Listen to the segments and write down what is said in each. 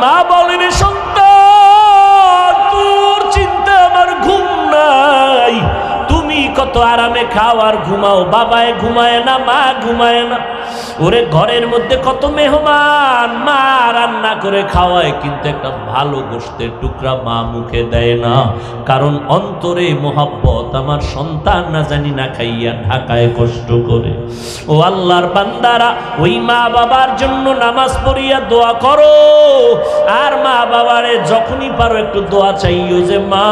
মা বলেন, সন্তান তোর চিন্তা আমার ঘুম নাই, তুমি কত আরামে খাও আর ঘুমাও, বাবায় ঘুমায় না, মা ঘুমায় না। ওরে ঘরের মধ্যে কত মেহমান, মা রান্না করে খাওয়ায়, কিন্তু একটা ভালো গোশতের টুকরা মা মুখে দেয় না, কারণ অন্তরে মোহাব্বত, আমার সন্তান না জানি না খাইয়া ঢাকায় কষ্ট করে। ও আল্লাহর বান্দারা, ওই মা বাবার জন্য নামাজ পড়িয়া দোয়া করো, আর মা বাবারে যখনই পারো একটু দোয়া চাইও যে মা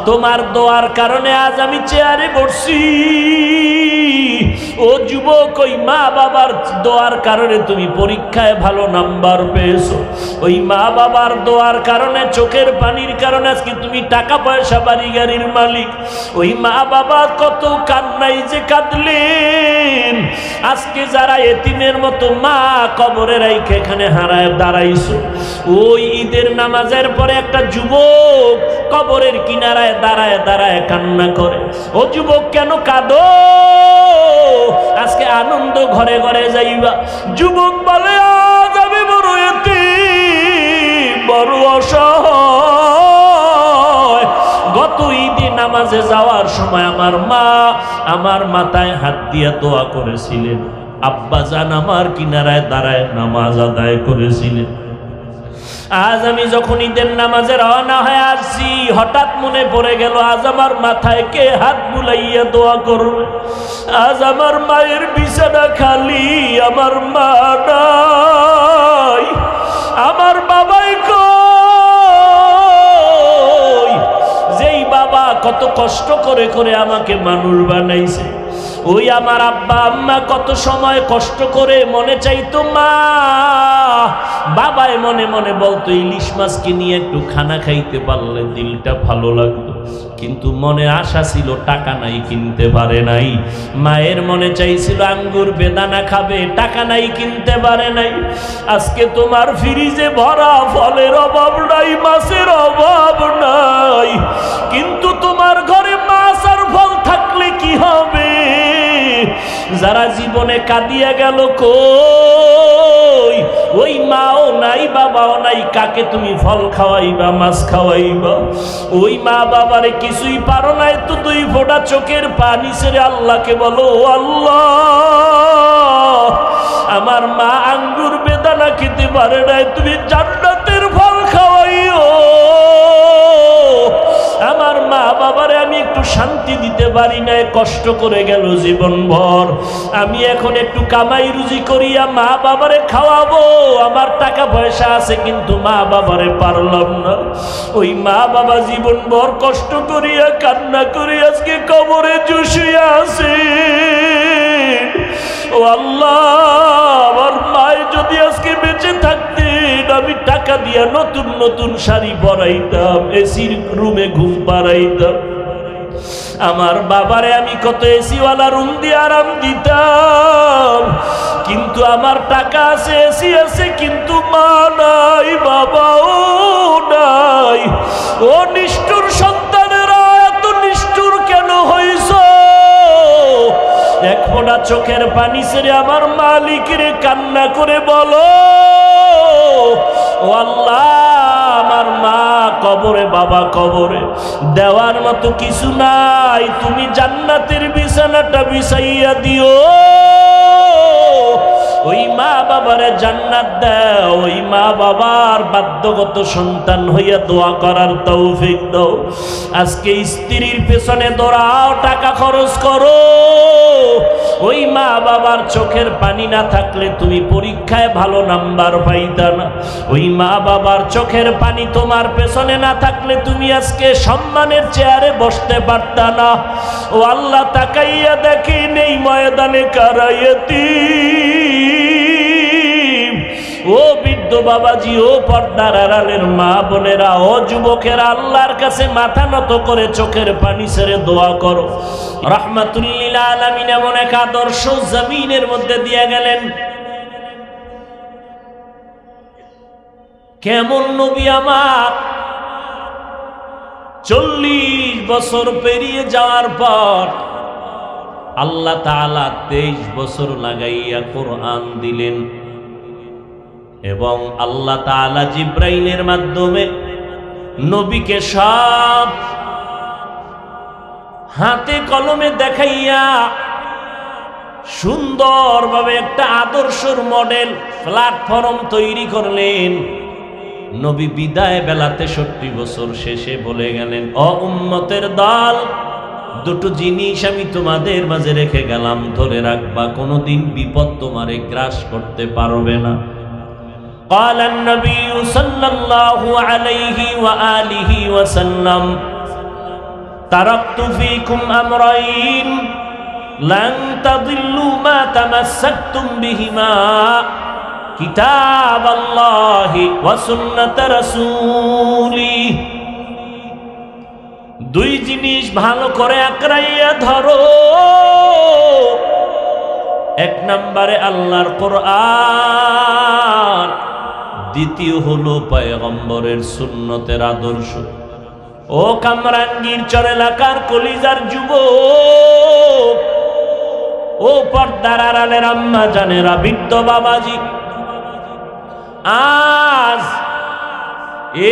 তোমার দোয়ার কারণে আজ আমি চেয়ারে বসছি। ও যুবক, ওই মা বাবার দোয়ার কারণে তুমি পরীক্ষায় ভালো নাম্বার পেয়েছো, ওই মা বাবার দোয়ার কারণে, চোখের পানির কারণে আজকে তুমি টাকা পয়সা বাড়ি গাড়ির মালিক। ওই মা বাবা কত কান্নাই যে কাঁদলেন, আজকে যারা এতিমের মতো মা কবরে রাইখে এখানে হারায় দাঁড়াইছো। ওই ঈদের নামাজের পরে একটা যুবক কবরের কিনারায় দাঁড়ায় দাঁড়ায় কান্না করে। ও যুবক, কেন কাঁদো? আজকে আনন্দ ঘরে ঘরে যাইবা। যুবক বলে, আজ আমি বড় এতিম, বড় অসহায়। গত ঈদে নামাজে যাওয়ার সময় আমার মা আমার মাথায় হাত দিয়া দোয়া করেছিলেন, আব্বাজান আমার কিনারায় দাঁড়ায় নামাজ আদায় করেছিলেন। আজ আমি যখন ঈদের নামাজে রওনা হয়ে আসছি, হঠাৎ মনে পড়ে গেল আজ আমার মাথায় কে হাত বুলাইয়া দোয়া করবে। আজ আমার মায়ের বিছানা খালি, আমার মা নাই, আমার বাবাই কই, যেই বাবা কত কষ্ট করে করে আমাকে মানুষ বানাইছে। ওই আমার আব্বা আম্মা কত সময় কষ্ট করে মনে চাইতো মা, বাবায় মনে মনে বলতো ইলিশ মাছকে নিয়ে একটু খানা খাইতে পারলে দিলটা ভালো লাগতো, কিন্তু মনে আশা ছিল টাকা নাই, কিনতে পারে নাই। মায়ের মনে চাইছিল আঙ্গুর বেদানা খাবে, টাকা নাই, কিনতে পারে নাই। আজকে তোমার ফ্রিজে ভরা ফলের অভাব নাই, মাছের অভাব নাই, কিন্তু তোমার ঘরে মাছ আর ফল থাকলে কি হবে? যারা জীবনে কাঁদিয়া গেল কই, ওই মাও নাই, বাবাও নাই, কাকে তুমি ফল খাওয়াইবা, মাছ খাওয়াইবা? ওই মা বাবারে কিছুই পারো নাই তো দুই ফোঁটা চোখের পানি ছেড়ে আল্লাহকে বলো, ও আল্লাহ, আমার মা আঙ্গুর বেদানা খেতে পারে নাই, তুমি জান্নাতের ফল খাওয়াইও। আমার মা বাবারে আমি একটু শান্তি দিতে পারি নাই, কষ্ট করে গেল জীবনভর, আমি এখন একটু কামাই রুজি করিয়া মা বাবারে খাওয়াবো, আমার টাকা পয়সা আছে, কিন্তু মা বাবারে পারলাম না। ওই মা বাবা জীবনভর কষ্ট করিয়া কান্না করে আজকে কবরে চুষিয়া আছে। ও আল্লাহ, আমার মায়ের যদি আজকে বেঁচে থাকতেন, আমি টাকা দিয়া নতুন নতুন শাড়ি পরাইতাম, এসির রুমে ঘুম পাড়াইতাম। আমার বাবারে আমি কত এসিওয়ালা রুম দিয়ে আরাম দিতাম, কিন্তু আমার টাকা আছে, এসি আছে, কিন্তু মা নাই, বাবাও নাই। ও নিষ্ঠুর সন্তানেরা, এত নিষ্ঠুর কেন হইছ? এক ফোঁটা চোখের পানি ছেড়ে আমার মালিকের কান্না করে বলো, ও আল্লাহ, আমার মা কবরে, বাবা কবরে, দেওয়ার মতো কিছু নাই, তুমি জান্নাতের বিছানাটা বিছাইয়া দিও। ওই মা বাবারে জান্নাত দাও, ওই মা বাবার বাধ্যগত সন্তান হইয়া দোয়া করার তৌফিক দাও। আজকে স্ত্রীর পেছনে দৌড়াও, টাকা খরচ করো, ওই মা বাবার চোখের পানি না থাকলে তুমি পরীক্ষায় ভালো নাম্বার পাইতা না। ওই মা বাবার চোখের পানি তোমার পেছনে না থাকলে তুমি আজকে সম্মানের চেয়ারে বসতে পারতা না। ও আল্লাহ, তাকাইয়া দেখেন এই ময়দানে কারা ইতিম। ও বৃদ্ধ বাবাজি, ও পর্দার আড়ালের মা বোনেরা, ও যুবকেরা, আল্লাহর কাছে মাথা নত করে চোখের পানি ছেড়ে দোয়া করো। রাহমাতুল লিল আলামিন এমন এক আদর্শ জমিনের মধ্যে দিয়ে গেলেন। কেমন নবী আমার, 40 বছর পেরিয়ে যাওয়ার পর আল্লাহ তাআলা 23 বছর লাগাইয়া কোরআন দিলেন। এবং আল্লাহ তাআলা জিব্রাইলের মাধ্যমে নবীকে সব হাতে কলমে দেখাইয়া সুন্দরভাবে একটা আদর্শর মডেল প্ল্যাটফর্ম তৈরি করলেন। নবী বিদায় বেলা 63 বছর শেষে বলে গেলেন, ও উম্মতের দল, দুটো জিনিস আমি তোমাদের মাঝে রেখে গেলাম, ধরে রাখবা, কোনোদিন বিপদ তোমারে গ্রাস করতে পারবে না। قال النبي صلى الله عليه وآله وسلم تركت فيكم أمرين لن تضلوا ما تمسكتم بهما كتاب الله وسنة رسوله। দুই জিনিস ভালো করে আঁকড়াইয়া ধরো। এক নম্বরে আল্লাহর কোরআন, দ্বিতীয় হলো পয়গম্বরের সুন্নতের আদর্শ। ও কামরাঙ্গীর চর এলাকার কলিজার যুবক, ও পর্দার আড়ালের আম্মা জানেরা, বৃদ্ধ বাবাজি, আজ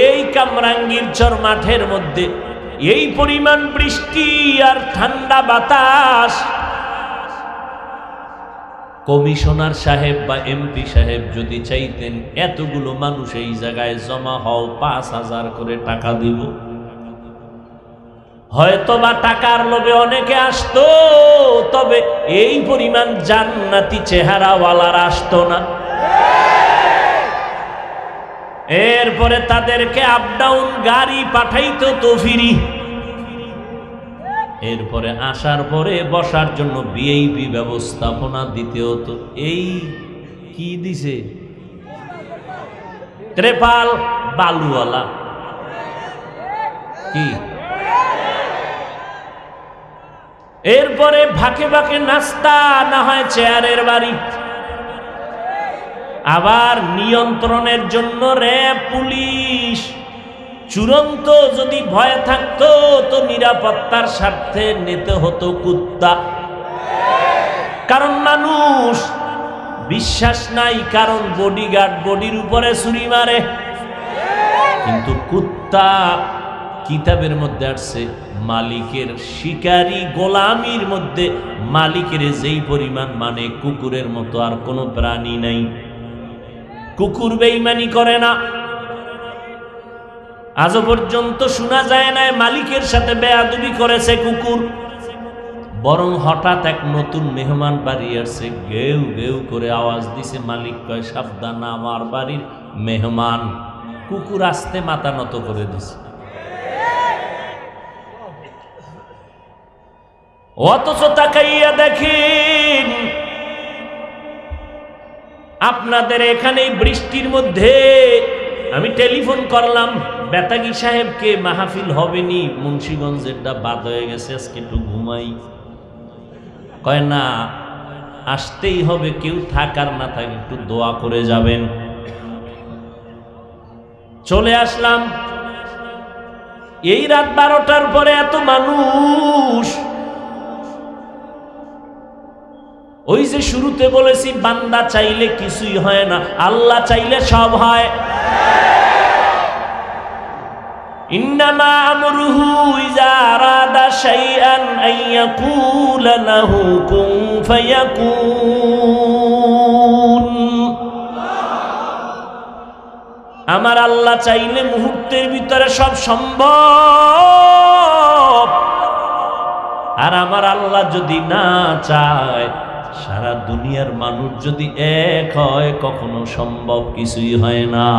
এই কামরাঙ্গীর চর মাঠের মধ্যে এই পরিমাণ বৃষ্টি আর ঠান্ডা বাতাস, কমিশনার সাহেব বা এমপি সাহেব যদি চাইতেন এতগুলো মানুষ এই জায়গায় জমা হও, 5,000 করে টাকা দিব, হয়তো বা টাকার লোভে অনেকে আসতো, তবে এই পরিমাণ জান্নাতি চেহারাওয়ালারা আসতো না। এরপরে তাদেরকে আপ ডাউন গাড়ি পাঠাইতো তো ফিরি। এরপরে আসার পরে বসার জন্য ভিআইপি ব্যবস্থাপনা দিতে হতো। এই কি দিছে, ত্রেপাল বালুওয়ালা কি। এরপরে ভাকে ভাকে নাস্তা, না হয় চেয়ারের বাড়ি। আবার নিয়ন্ত্রণের জন্য র্যাব, পুলিশ। চূড়ান্ত যদি ভয় থাকতো তো নিরাপত্তার স্বার্থে নিতে হতো কুত্তা। কারণ মানুষ বিশ্বাস নাই, কারণ বডিগার্ড বডির উপরে ছুরি মারে। কিন্তু কুত্তা কিতাবের মধ্যে আসছে, মালিকের শিকারী গোলামির মধ্যে মালিকের যেই পরিমাণ মানে কুকুরের মতো আর কোনো প্রাণী নাই। কুকুর বেঈমানি করে না, আজও পর্যন্ত শোনা যায় না মালিকের সাথে বেয়াদবি করেছে কুকুর। বরং হঠাৎ এক নতুন মেহমান বাড়ি আসছে, গেউ গেউ করে আওয়াজ দিছে, মালিক কয় সাবধান, আমার বাড়ির মেহমান। কুকুর আসতে মাথা নত করে দিছে। অথচ তাকাইয়া দেখেন আপনাদের এখানে বৃষ্টির মধ্যে আমি টেলিফোন করলাম বেতাগী সাহেবকে, মাহফিল হবেনি, মুন্সিগঞ্জেরটা বাদ হয়ে গেছে, আজকে একটু ঘুমাই। কয় না, আসতেই হবে, কেউ থাকার না থাকে, একটু দোয়া করে যাবেন। চলে আসলাম। এই রাত 12টার পরে এত মানুষ। ওই যে শুরুতে বলেছি, বান্দা চাইলে কিছুই হয় না, আল্লাহ চাইলে সব হয়। ইন্নামা আমরুহু ইযা আরাদা শাইআন আন ইয়াকুলা লাহু কুন ফায়াকুন। আমার আল্লাহ চাইলে মুহূর্তের ভিতরে সব সম্ভব, আর আমার আল্লাহ যদি না চায়, সারা দুনিয়ার মানুষ যদি এক হয়, কখনো সম্ভব কিছুই হয় না।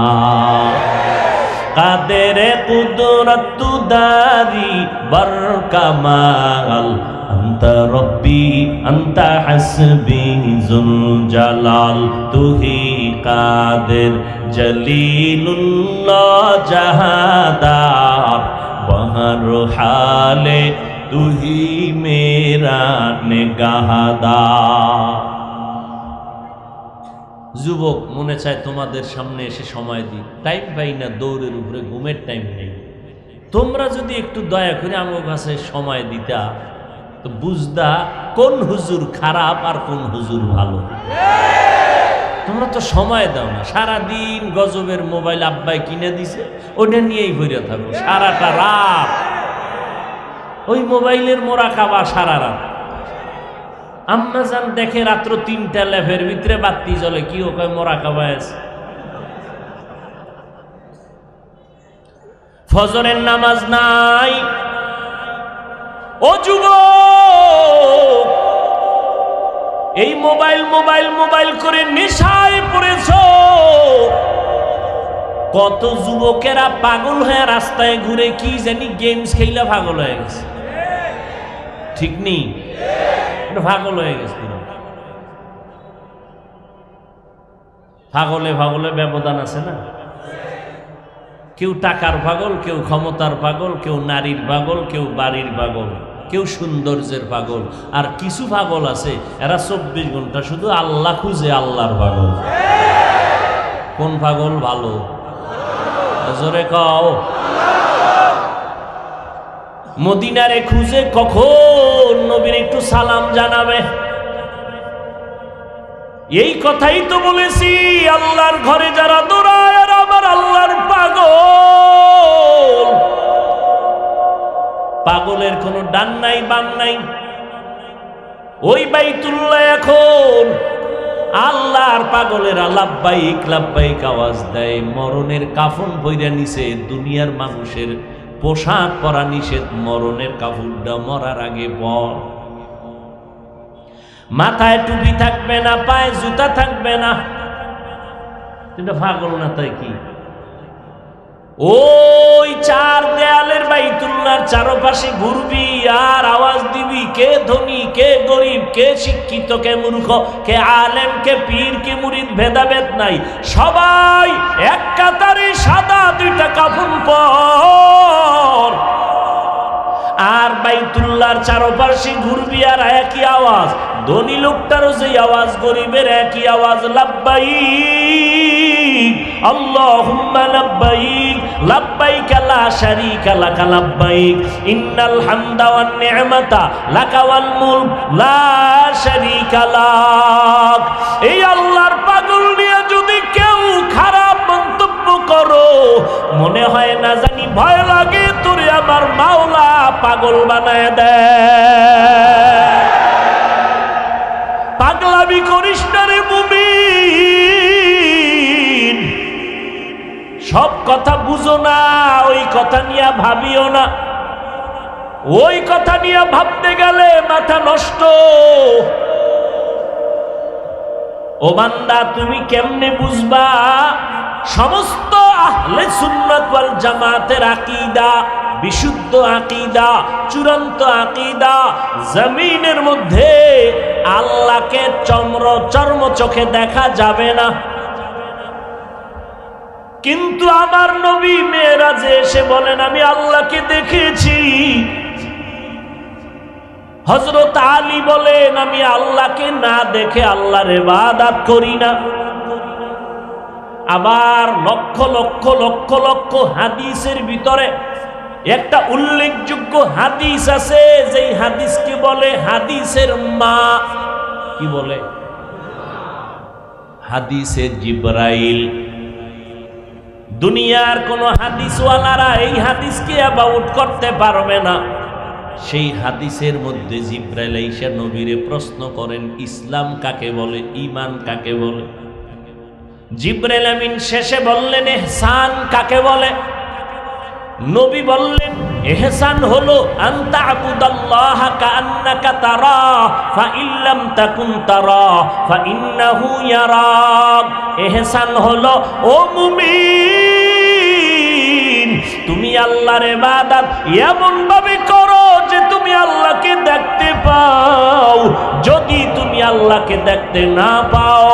কাদের কুদরত দারি বরকামাল, আনতা রব্বি আনতা হাসবি যুল জালাল। তুহি কাদের জলিলুল্লাহ জাহাদার, বহর হালে তুহি মেরা নেগাহদার। যুবক, মনে চায় তোমাদের সামনে এসে সময় দিই, টাইম পাই না, দৌড়ের উপরে, ঘুমের টাইম নেই। তোমরা যদি একটু দয়া করে আমার কাছে সময় দিতা তো বুঝদা কোন হুজুর খারাপ আর কোন হুজুর ভালো। তোমরা তো সময় দাও না, সারাদিন গজবের মোবাইল আব্বাই কিনে দিছে, ওটা নিয়েই ঘুরে থাকো সারাটা রাত, ওই মোবাইলের মোরাকাবা সারা রাত। আম্মাজান দেখে রাত্র 3টা লেফের ভিতরে বাতি জ্বলে, কি ওকে মোরাকাবা আছে। ফজরের নামাজ নাই। ও যুবক, এই মোবাইল মোবাইল মোবাইল করে নেশায় পড়েছ। কত যুবকেরা পাগল হয়ে রাস্তায় ঘুরে কি জানি গেমস খেলা পাগল হয়ে গেছে, ঠিক নেই? পাগল হয়ে গেছে। পাগলে পাগলে ব্যবধান আছে না? কেউ টাকার পাগল, কেউ ক্ষমতার পাগল, কেউ নারীর পাগল, কেউ বাড়ির পাগল, কেউ সৌন্দর্যের পাগল। আর কিছু পাগল আছে এরা 24 ঘন্টা শুধু আল্লাহ খুঁজে, আল্লাহর পাগল। কোন পাগল ভালো? জোরে কও। মদিনারে খুঁজে কখন নবীর একটু সালাম জানাবে, এই কথাই তো বলেছি। আল্লাহর ঘরে যারা দৌড়ায় আর আমার আল্লাহর পাগল। পাগলের কোনো ডান নাই বাম নাই। ওই বাইতুল্লাহ এখন আল্লাহর পাগলেরা লাব্বাইক লাব্বাইক আওয়াজ দেয়। মরণের কাফন পইরা নিছে, দুনিয়ার মানুষের পোশাক পরা নিষেধ। মরণের কাপড়টা মরার আগে পর। মাথায় টুপি থাকবে না, পায়ে জুতা থাকবে না। এটা পাগল না তাই কি? ওই 4 দেয়ালের বাইতুল্লাহর চারপাশে ঘুরবি আর আওয়াজ দিবি, কে ধনী কে গরিব, কে শিক্ষিত কে মূর্খ, কে আলেম কে পীর কে মুরিদ, ভেদাভেদ নাই। সবাই এক কাতারে সাদা 2টা কাফন পর। আর বাইতুল্লাহর চারপাশে ঘুরবি আর একই আওয়াজ। ধনী লোকটারও যে আওয়াজ, গরিবের একই আওয়াজ, লাব্বাইক আল্লাহুম্মা লাব্বাইক লাব্বাইক লা শারীকা লাক লাব্বাইক ইন্নাল হামদা ওয়ান নি'মাতা লাকা ওয়াল মুলক লা শারীকা লাক। এই আল্লাহর পাগল নিয়ে যদি কেউ খারাপ মন্তব্য করো, মনে হয় না জানি ভয় লাগে তোরে আমার মাওলা পাগল বানায় দেয়। পাগলামি করিস না রে মুমিন। সব কথা বুঝো না, ওই কথা নিয়ে ভাবিও না। ওই কথা নিয়ে ভাবতে গেলে মাথা নষ্ট। ও বান্দা, তুমি কেমনে বুঝবা সমস্ত আহলে সুন্নাত ওয়াল জামাতের আকীদা বিশুদ্ধ আকীদা, চূড়ান্ত আকীদা? জমিনের মধ্যে আল্লাহকে চর্ম চোখে দেখা যাবে না, কিন্তু আমার নবী মেরাজে এসে বলেন আমি আল্লাহকে দেখেছি। হযরত আলী বলেন আমি আল্লাহকে না দেখে আল্লাহর ইবাদত করি না। আবার লক্ষ লক্ষ লক্ষ লক্ষ হাদিসের ভিতরে একটা উল্লেখযোগ্য হাদিস আছে, যেই হাদিসকে বলে হাদিসের মা। কি বলে? হাদিসে জিবরাইল। দুনিয়ার কোন হাদিসওয়ালারা এই হাদিসকে অ্যাবাউট করতে পারবে না। সেই হাদিসের মধ্যে জিবরাইল আইসা নবীরে প্রশ্ন করেন, ইসলাম কাকে বলে, ঈমান কাকে বলে? জিবরাইল আমিন শেষে বললেন, ইহসান কাকে বলে? নবী বললেন, ইহসান হলো আনতা আবুদাল্লাহা কাআন্নাকা তারা ফা ইল্লাম তাকুন তারা ফা ইন্নাহু ইয়ারাক। ইহসান হলো ও মুমিন, তুমি আল্লাহর ইবাদত এমন ভাবে করো যে তুমি আল্লাহকে দেখতে পাও। যদি তুমি আল্লাহকে দেখতে না পাও,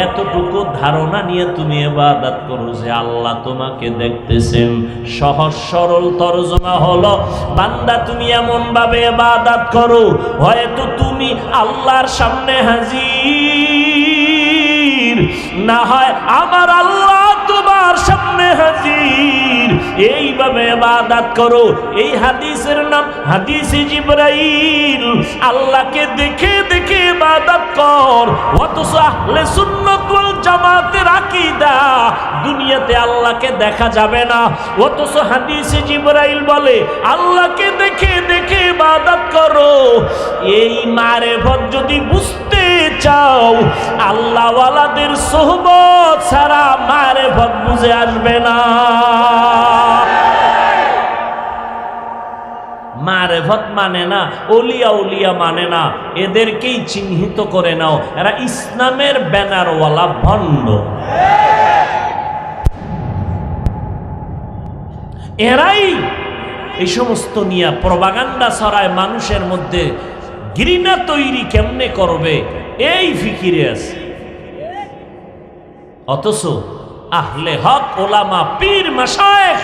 এতটুকু ধারণা নিয়ে তুমি ইবাদত করো যে আল্লাহ তোমাকে দেখতেছেন। সহজ সরল তরজমা হলো, বান্দা তুমি এমন ভাবে ইবাদত করো হয়তো তুমি আল্লাহর সামনে হাজির, না হয় আমার আল্লাহ তোমার সামনে হাজির। এইভাবে ইবাদত করো। এই হাদিসের নাম হাদিসে জিবরাইল। আল্লাহকে দেখে দেখে ইবাদত কর। অথচ আহলে সুন্নাত ওয়াল জামাতের আকীদা দুনিয়াতে আল্লাহকে দেখা যাবে না, অথচ হাদিসে জিবরাইল বলে আল্লাহকে দেখে দেখে ইবাদত করো। এই মারেফত যদি বুঝতে চাও, আল্লাহ ওয়ালাদের সোহবত ছাড়া মারেফত বুঝে আসবে না। মারেফত মানে না, ওলিয়া উলিয়া মানে না, এদেরকেই চিহ্নিত করে নাও, এরা ইসলামের ব্যানারওয়ালা ভণ্ড। এরাই এই সমস্ত নিয়ে প্রপাগান্ডা ছড়ায়, মানুষের মধ্যে ঘৃণা তৈরি কেমনে করবে এই ফিকিরে আছে। অথচ আহলে হক ওলামা পীর মাশায়েখ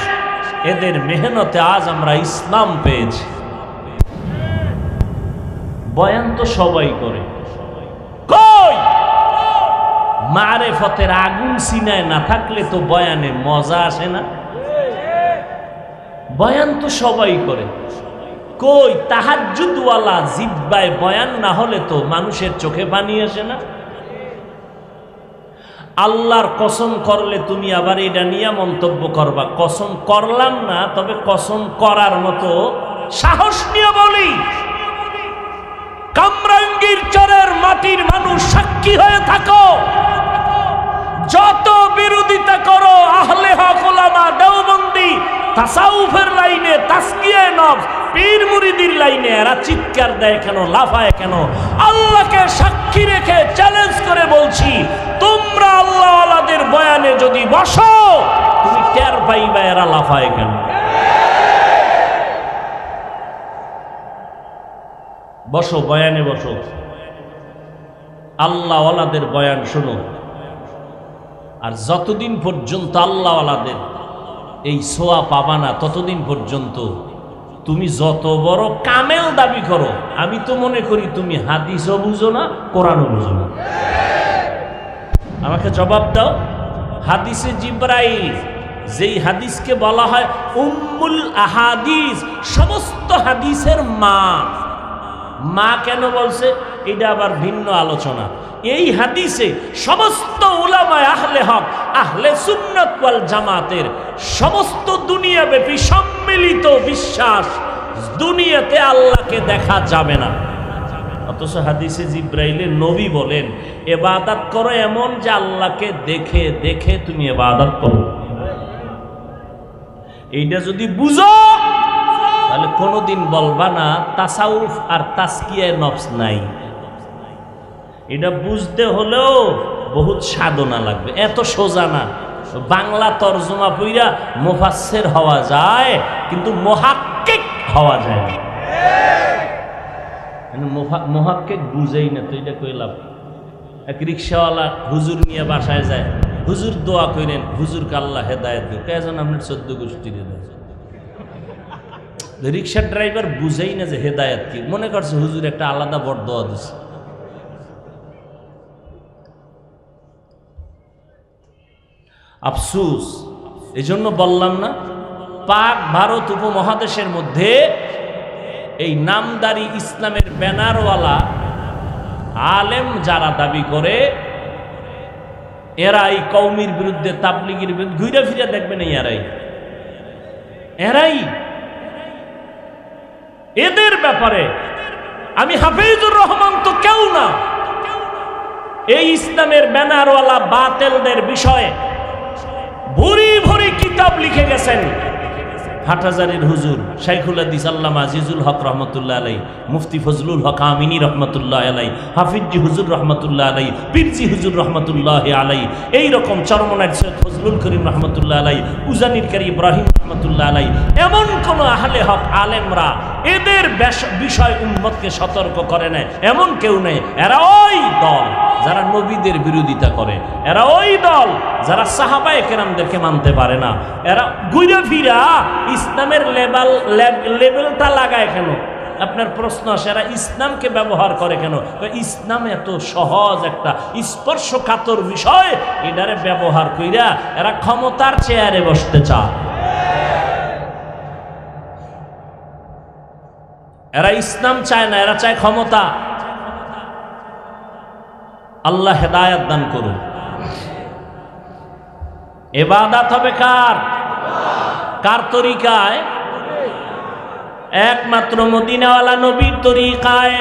এদের মেহনতে আজ আমরা ইসলাম পেয়েছি। বয়ান তো সবাই করে, কই মারেফতের আগুন সিনায় না থাকলে তো বয়ানে মজা আসে না। বয়ান তো সবাই করে, কই তাহাজ্জুদওয়ালা জিব্বায় বয়ান না হলে তো মানুষের চোখে পানি আসে না। আল্লাহর কসম করলে তুমি আবার এটা নিয়ে মন্তব্য করবা, কসম করলাম না, তবে কসম করার মতো সাহস নিয়ে বলি, কামরাঙ্গীর চরের মাটির মানুষ সাক্ষী হয়ে থাকো, যত বিরোধিতা করো আহলে হক ওলামা দেওবন্দি তাসাউফের লাইনে, তাসকিয়ায়ে নফস, পীর মুরিদির লাইনে এরা চিৎকার দেয় কেন, লাফায় কেন? আল্লাহকে সাক্ষী রেখে চ্যালেঞ্জ করে বলছি, তোমরা আল্লাহওয়ালাদের বয়ানে যদি বসো, তুমি টের পাইবা এরা লাফায় কেন। বসো, বয়ানে বসো, আল্লাহওয়ালাদের বয়ান শোনো। আর যতদিন পর্যন্ত আল্লাহওয়ালাদের এই ছোঁয়া পাবা না, ততদিন পর্যন্ত তুমি যত বড় কামেল দাবি করো, আমি তো মনে করি তুমি হাদিসও বুঝো না, কোরআনও বুঝো না। আমাকে জবাব দাও, হাদিসে জিবরাইল যেই হাদিসকে বলা হয় উম্মুল আহাদিস, সমস্ত হাদিসের মা, মা কেন বলছে এটা আবার ভিন্ন আলোচনা। এই হাদিসে সমস্ত উলামায়ে আহলে হক, আহলে সুন্নাত ওয়াল জামাতের সমস্ত দুনিয়াব্যাপী সম্মিলিত বিশ্বাস, দুনিয়াতে আল্লাহকে দেখা যাবে না। অথচ হাদিসে জিবরাইলে নবী বলেন ইবাদত করো এমন যে আল্লাহকে দেখে দেখে তুমি ইবাদত করো। এইটা যদি বুঝো তাহলে কোনোদিন বলবা না তাসাউফ আর তাসকিয়ায়ে নফস নাই। এটা বুঝতে হলেও বহুত সাধনা লাগবে, এত সোজা না। বাংলা তরজমা পইরা মুফাসসির হওয়া যায়, কিন্তু মুহাক্কিক হওয়া যায় না। মুহাক্কিক বুঝেই না তো এটা কইলাম। এক রিক্সাওয়ালা হুজুর নিয়ে বাসায় যায়, হুজুর দোয়া করেন, হুজুরকে আল্লাহ হেদায়েত দিন, কেজন আপনার 14 গোষ্ঠীর হেদায়েত। রিক্সার ড্রাইভার বুঝেই না যে হেদায়েত কি, মনে করছে হুজুর একটা আলাদা বড় দোয়া দিচ্ছে। আফসুস, এই জন্য বললাম না, পাক ভারত উপমহাদেশের মধ্যে এই নামদারি ইসলামের ব্যানারওয়ালা আলেম যারা দাবি করে, এরা এই কওমির বিরুদ্ধে, তাবলিগের বিরুদ্ধে ঘুরে ফিরে দেখবেন, এরাই এদের ব্যাপারে আমি হাফিজুর রহমান তো কেউ না, এই ইসলামের ব্যানারওয়ালা বাতেলদের বিষয়ে ভরি ভরি কিতাব লিখে গেছেন। হাটহাজারীর হুজুর শাইখুল হাদিস আল্লামা আজিজুল হক রহমতুল্লাহ আলাই, মুফতি ফজলুল হক আমিনী রহমতুল্লাহ আলাই, হাফিজি হুজুর রহমতুল্লাহ আলাই, পীরজি হুজুর রহমতুল্লাহ আলাই, এইরকম চরমনার সৈয়দ ফজলুল করিম রহমতুল্লাহ আলাই, উজানির কারি ইব্রাহিম রহমতুল্লাহ আলাই, এমন কোন আহলে হক আলেমরা এদের বিষয় উম্মতকে সতর্ক করে নেয় এমন কেউ নেই। এরা ওই দল যারা নবীদের বিরোধিতা করে, এরা ওই দল যারা সাহাবায়ে কেরামদেরকে মানতে পারে না। এরা ঘুরে ফিরা ইসলামের লেবেলটা লাগায় কেন? আপনার প্রশ্ন আসে, এরা ইসলামকে ব্যবহার করে কেন? ইসলাম এত সহজ একটা স্পর্শকাতর বিষয়, এটারে ব্যবহার কইরা এরা ক্ষমতার চেয়ারে বসতে চায়। এরা ইসলাম চায় না, এরা চায় ক্ষমতা। আল্লাহ হেদায়েত দান করুন। ইবাদত হবে কার? কার তরিকায়? একমাত্র মদিনাওয়ালা নবীর তরিকায়।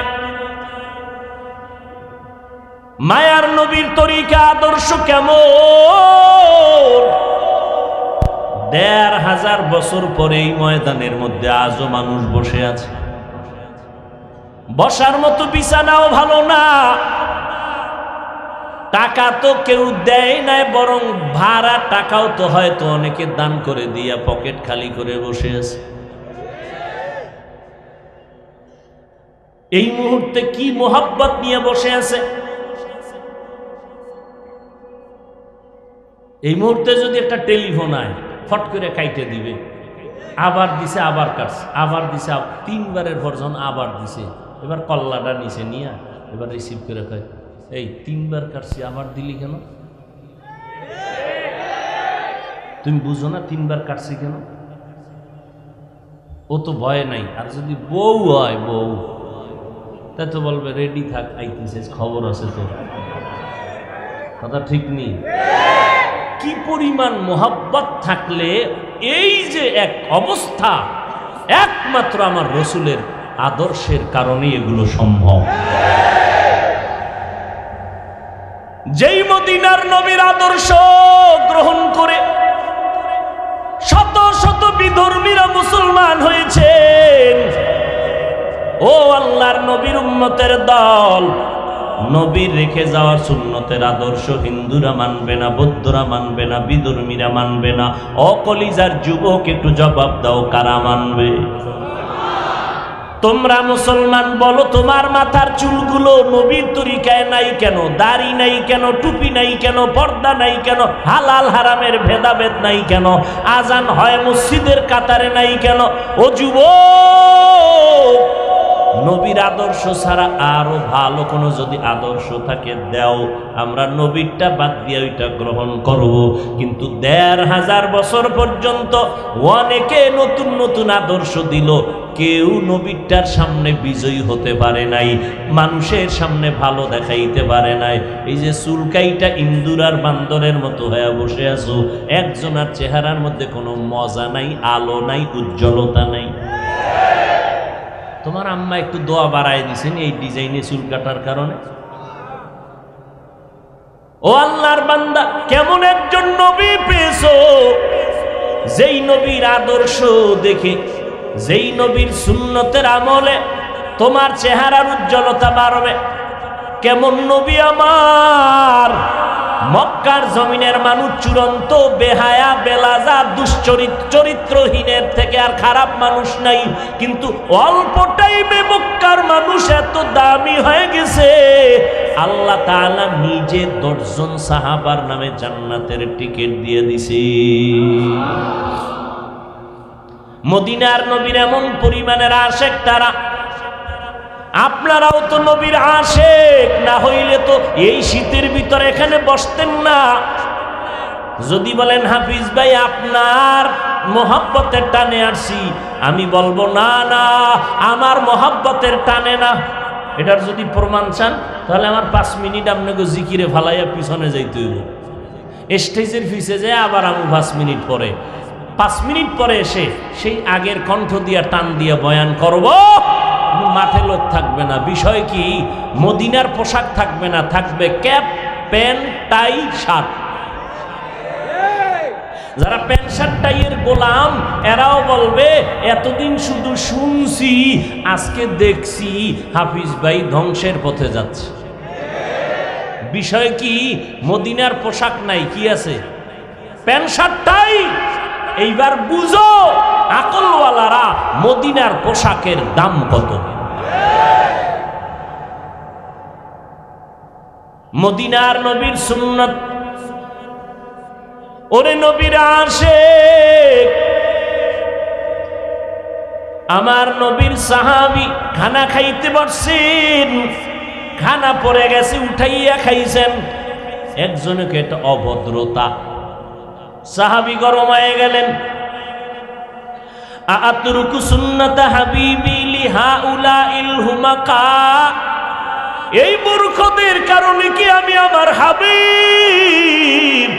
মায়ার নবীর তরিকা আদর্শ কেমন? ১৫০০ বছর পরে এই ময়দানের মধ্যে আজও মানুষ বসে আছে। বসার মতো বিছানাও ভালো না, টাকা তো কেউ দেয় নাই, বরং ভাড়া টাকাও তো হয়তো অনেকে দান করে দিয়া পকেট খালি করে বসে আছে। এই মুহূর্তে কি মোহাব্বত নিয়ে বসে আছে। এই মুহূর্তে যদি একটা টেলিফোন আয়, ফট করে কাইটে দিবে, আবার দিছে আবার কাটছে, আবার দিছে, 3 বারের পর যখন আবার দিছে, এবার কল্লাটা নিচে নিয়ে এবার রিসিভ করে কয়, এই 3 বার কাটছি আবার দিলি কেন? তুমি বুঝো না 3 বার কাটছি কেন? ও তো ভয় নাই। আর যদি বউ হয়, বউ তাই তো বলবে রেডি থাক, আইতেছে, খবর আছে তো। কথা ঠিক নেই? কি পরিমাণ মোহাব্বত থাকলে এই যে এক অবস্থা, একমাত্র আমার রসুলের আদর্শের কারণে এগুলো সম্ভব। যেই মদিনার নবীর আদর্শ গ্রহণ করে শত শত বিধর্মীরা মুসলমান হয়েছেন, ও আল্লাহর নবীর উম্মতের দল, নবীর রেখে যাওয়ার সুন্নতের আদর্শ হিন্দুরা মানবে না, বৌদ্ধরা মানবে না, বিধর্মীরা মানবে না। অকলিজার যুবক একটু জবাব দাও, কারা মানবে? তোমরা মুসলমান বলো, তোমার মাথার চুলগুলো নবীর তরিকায় নাই কেন? দাড়ি নাই কেন? টুপি নাই কেন? পর্দা নাই কেন? হালাল হারামের ভেদাভেদ নাই কেন? আজান হয় মসজিদের কাতারে নাই কেন? ও যুবক, নবীর আদর্শ ছাড়া আরো ভালো কোনো যদি আদর্শ থাকে দাও, আমরা নবীরটা বাদ দিয়ে ওইটা গ্রহণ করব। কিন্তু ১৫০০ বছর পর্যন্ত অনেকে নতুন নতুন আদর্শ দিল, কেউ নবীরটার সামনে বিজয়ী হতে পারে নাই, মানুষের সামনে ভালো দেখাইতে পারে নাই। এই যে চুলকাইটা ইন্দুর আর বান্দরের মতো হয়ে বসে আছো, একজনের চেহারার মধ্যে কোনো মজা নাই, আলো নাই, উজ্জ্বলতা নাই। তোমার আম্মা একটু দোয়া বাড়ায় দিছেন এই ডিজাইনে চুল কাটার কারণে। ও আল্লাহর বান্দা, কেমন একজন নবী পেয়েছো, যেই নবীর আদর্শ দেখে, যেই নবীর সুন্নতের আমলে তোমার চেহারার উজ্জ্বলতা বাড়বে। কেমন নবী আমার! মক্কার জমিনের মানুষ চূড়ান্ত বেহায়া, বেলাজা, চরিত্রহীনের থেকে আর খারাপ মানুষ নাই, কিন্তু অল্প টাইমে মক্কার মানুষ এত দামি হয়ে গেছে, আল্লাহ তাআলা নিজে 10 জন সাহাবার নামে জান্নাতের টিকিট দিয়ে দিছে। মদিনার নবীর এমন পরিমাণের আশেক তারা। আপনারাও তো নবীর আশেক, না হইলে তো এই শীতের ভিতরে এখানে বসতেন না। যদি বলেন হাফিজ ভাই আপনার মোহাব্বতের টানে আসছি, আমি বলবো না না, আমার মোহাব্বতের টানে না। এটার যদি প্রমাণ চান তাহলে আমার 5 মিনিট আপনাকে জিকিরে ফালাইয়া পিছনে যাইতে হইব। স্টেজের পিছে যায় আবার আমি 5 মিনিট পরে, 5 মিনিট পরে এসে সেই আগের কণ্ঠ দিয়া টান দিয়া বয়ান করব। মাঠে লোক থাকবে না। বিষয় কি? মদিনার পোশাক থাকবে না, থাকবে ক্যাপ, প্যান্ট, টাই, শার্ট। যারা প্যান্ট শার্ট টাইয়ের গোলাম, এরাও বলবে এতদিন শুধু শুনছি, আজকে দেখছি হাফিজ ভাই ধ্বংসের পথে যাচ্ছে। বিষয় কি? মদিনার পোশাক নাই, কি আছে? Pant shirt tie. এইবার বুঝো আকলওয়ালারা মদিনার পোশাকের দাম কত। মদিনার নবীর সুন্নাত, ওরে নবীর আশিক, আমার নবীর সাহাবী খানা খাইতে বসছেন, খানা পড়ে গেছে, উঠাইয়া খাইছেন। একজনকে এটা অভদ্রতা, সাহাবী গরম হয়ে গেলেন। আতরুকু সুন্নাতা হাবিবি লিহাউলাইল হুমাকা, এই মূর্খদের কারণে কি আমি আমার হাবিব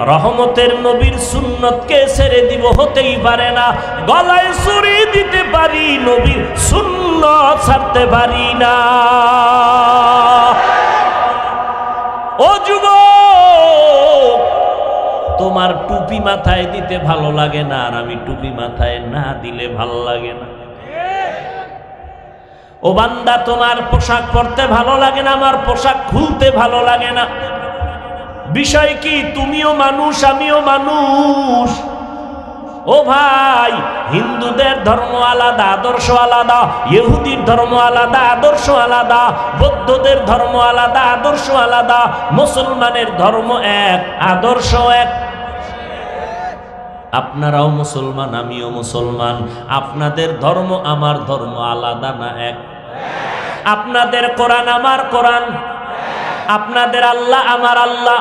রহমতের নবীর সুন্নতকে ছেড়ে দিব, হতেই পারে না। গলায় ছুরি দিতে পারি, নবীর সুন্নত ছাড়তে পারি না। ও যুবক, তোমার টুপি মাথায় দিতে ভালো লাগে না, আর আমি টুপি মাথায় না দিলে ভালো লাগে না। ও বান্দা, তোমার পোশাক পরতে ভালো লাগে না, আমার পোশাক খুলতে ভালো লাগে না। বিষয় কি? তুমিও মানুষ, আমিও মানুষ। ও ভাই, হিন্দুদের ধর্ম আলাদা, আদর্শ আলাদা, ইহুদির ধর্ম আলাদা, আদর্শ আলাদা, বৌদ্ধদের ধর্ম আলাদা, আদর্শ আলাদা, মুসলমানের ধর্ম এক, আদর্শ এক। আপনারাও মুসলমান, আমিও মুসলমান। আপনাদের ধর্ম আমার ধর্ম আলাদা না এক? আপনাদের কোরআন আমার কোরআন, আপনাদের আল্লাহ আমার আল্লাহ,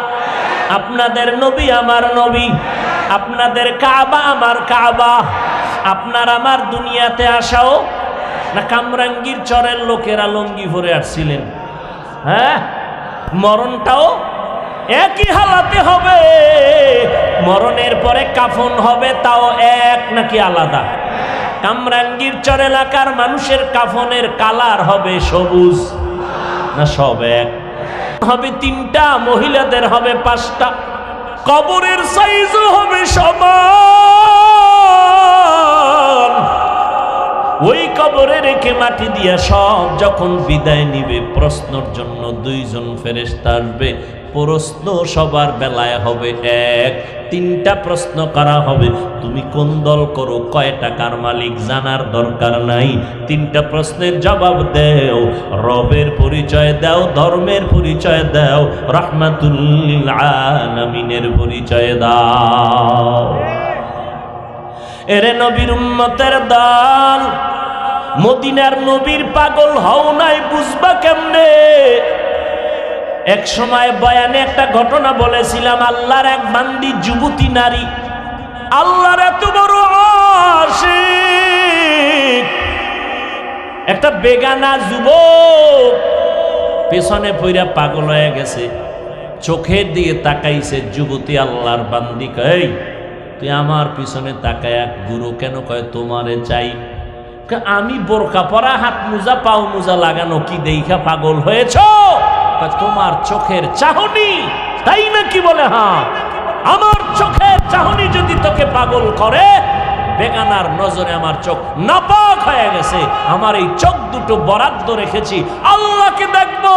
আপনাদের নবী আমার নবী, আপনাদের কাবা আমার কাবা। আপনার আমার দুনিয়াতে আসাও না কামরাঙ্গীর চরের লোকেরা লঙ্গি ভরে আসছিলেন? হ্যাঁ, মরণটাও একই হালাতে হবে। মরণের পরে কাফন হবে, তাও এক নাকি আলাদা? কামরাঙ্গীর চর এলাকার মানুষের কাফনের কালার হবে সবুজ না সব এক? হবে তিনটা, মহিলাদের হবে পাঁচটা। কবরের সাইজও হবে সমান। ওই কবরে রেখে মাটি দিয়া সব যখন বিদায় নিবে, প্রশ্নের জন্য দুইজন ফেরেশতা আসবে। প্রশ্ন সবার বেলায় হবে এক। তিনটা প্রশ্ন করা হবে, তুমি কোন দল করো, কয় টাকার মালিক, জানার দরকার নাই। তিনটা প্রশ্নের জবাব দেও, রবের পরিচয় দাও, ধর্মের পরিচয় দাও, রাহমাতুল লিল আলামিনের পরিচয় দাও। এরে নবীর উম্মতের দল, মদিনার নবীর পাগল হও নাই, বুঝবা কেমনে? এক সময় বয়ানে একটা ঘটনা বলেছিলাম। আল্লাহর এক বান্দি যুবতী নারী, আল্লাহর এত বড় আশিক, একটা বেগানা যুবক পেছনে পইরা পাগল হয়ে গেছে। চোখের দিকে তাকাইছে যুবতী আল্লাহর বান্দি, কই তুই আমার পিছনে তাকায়া গুরু কেন? কয় তোমারে চাই। আমি বোরকা পরা, হাত মোজা পাও মোজা লাগানো, কি দেখা পাগল হয়েছ? তোমার চোখের চাহনি, তাই নাকি? বলে হ্যাঁ, আমার চোখের চাহনি যদি তোকে পাগল করে, বেগানার নজরে আমার চোখ নাপাক হয়ে গেছে। আমার এই চোখ দুটো বরাদ্দ রেখেছি, আল্লাহকে দেখবো,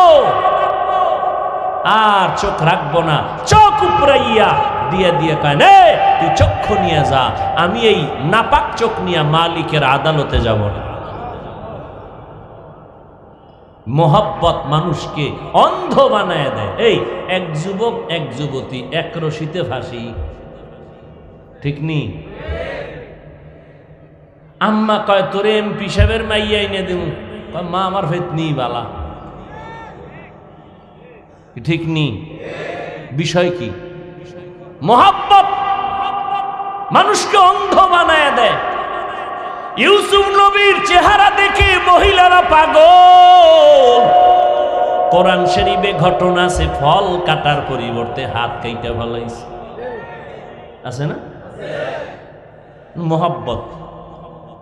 আর চোখ রাখবো না। চোখ উপরাইয়া দিয়ে দিয়ে কয়, নে তুই চক্ষু নিয়ে যা, আমি এই নাপাক চোখ নিয়ে মালিকের আদালতে যাব না। মোহাব্বত মানুষকে অন্ধ বানায় দেয়। এই এক যুবক এক যুবতী এক রশিতে ফাঁসি, ঠিক নি? আম্মা কয় তোরে এমপি সাহেবের মাইয়া এনে দিব, মা আমার ফেতনি বালা, ঠিক নি? বিষয় কি? মোহাব্বত মানুষকে অন্ধ বানায় দেয়। ইউসুফ নবীর চেহারা দেখে মহিলারা পাগল। কোরআন শরীফে ঘটনা আছে, ফল কাটার পরিবর্তে হাত কাইটা ফলাইছে, আছে না? মোহাব্বত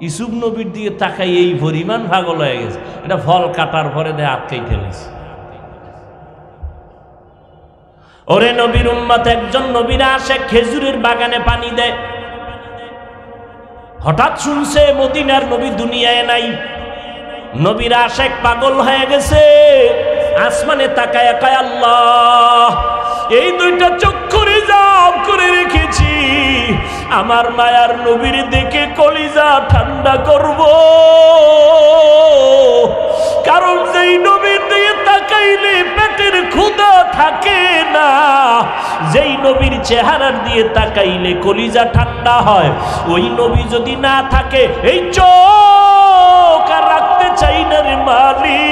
ইউসুফ নবীর দিকে তাকাই এই পরিমাণ পাগল হয়ে গেছে, এটা ফল কাটার পরে দেয় হাত কাইটা ফেলেছে। ওরে নবীর উম্মত, একজন নবীরা আসে খেজুরের বাগানে পানি দেয়। হঠাৎ শুনছে মদিনার নবী দুনিয়ায় নাই। নবীরা আশেক পাগল হয়ে গেছে। আসমানে তাকায় কয়, আল্লাহ এই দুইটা চক্ষু রিজার্ভ করে রেখেছি, আমার মায়ার নবীর দেখে কলিজা ঠান্ডা করব। কারণ যেই নবীর দিকে তাকাইলে পেটের ক্ষুধা থাকে না, যেই নবীর চেহারার দিয়ে তাকাইলে কলিজা ঠান্ডা হয়, ওই নবী যদি না থাকে এই চোখ আর রাখতে চাই না রে মালিক,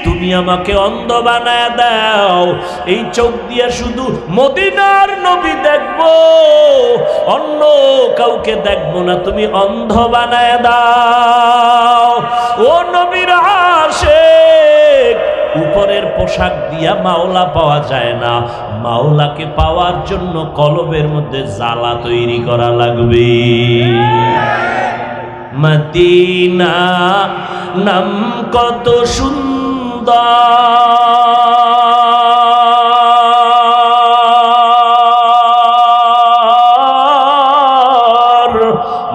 তুমি আমাকে অন্ধ বানায় দাও। এই চোখ দিয়ে শুধু মদিনার নবী দেখবো, অন্য কাউকে দেখবো না, তুমি অন্ধ বানায় দাও। ও নবীর আশিক, উপরের পোশাক দিয়া মাওলা পাওয়া যায় না, মাওলাকে পাওয়ার জন্য কলবের মধ্যে জ্বালা তৈরি করা লাগবে। মদিনা নাম কত সুন্দর,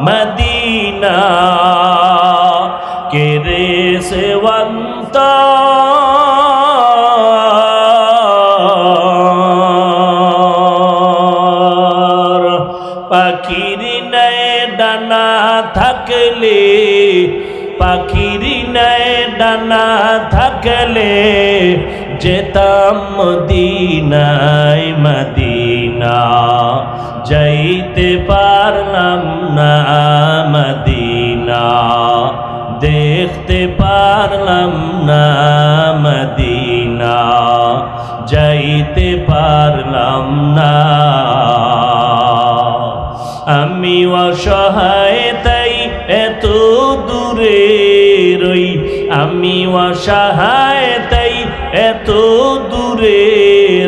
মদিনা কে রে সেবন্ত পাখির নাই ডানা থাকলে, পাখির নাই ডানা থাকলে যেতাম মদিনায়, মদিনা যাইতে পারলাম না, মদিনা দেখতে পারলাম না, মদিনা যাইতে পারলাম না। আমি অসহায় তাই এত দূরে রই, আমি অসহায় তাই এত দূরে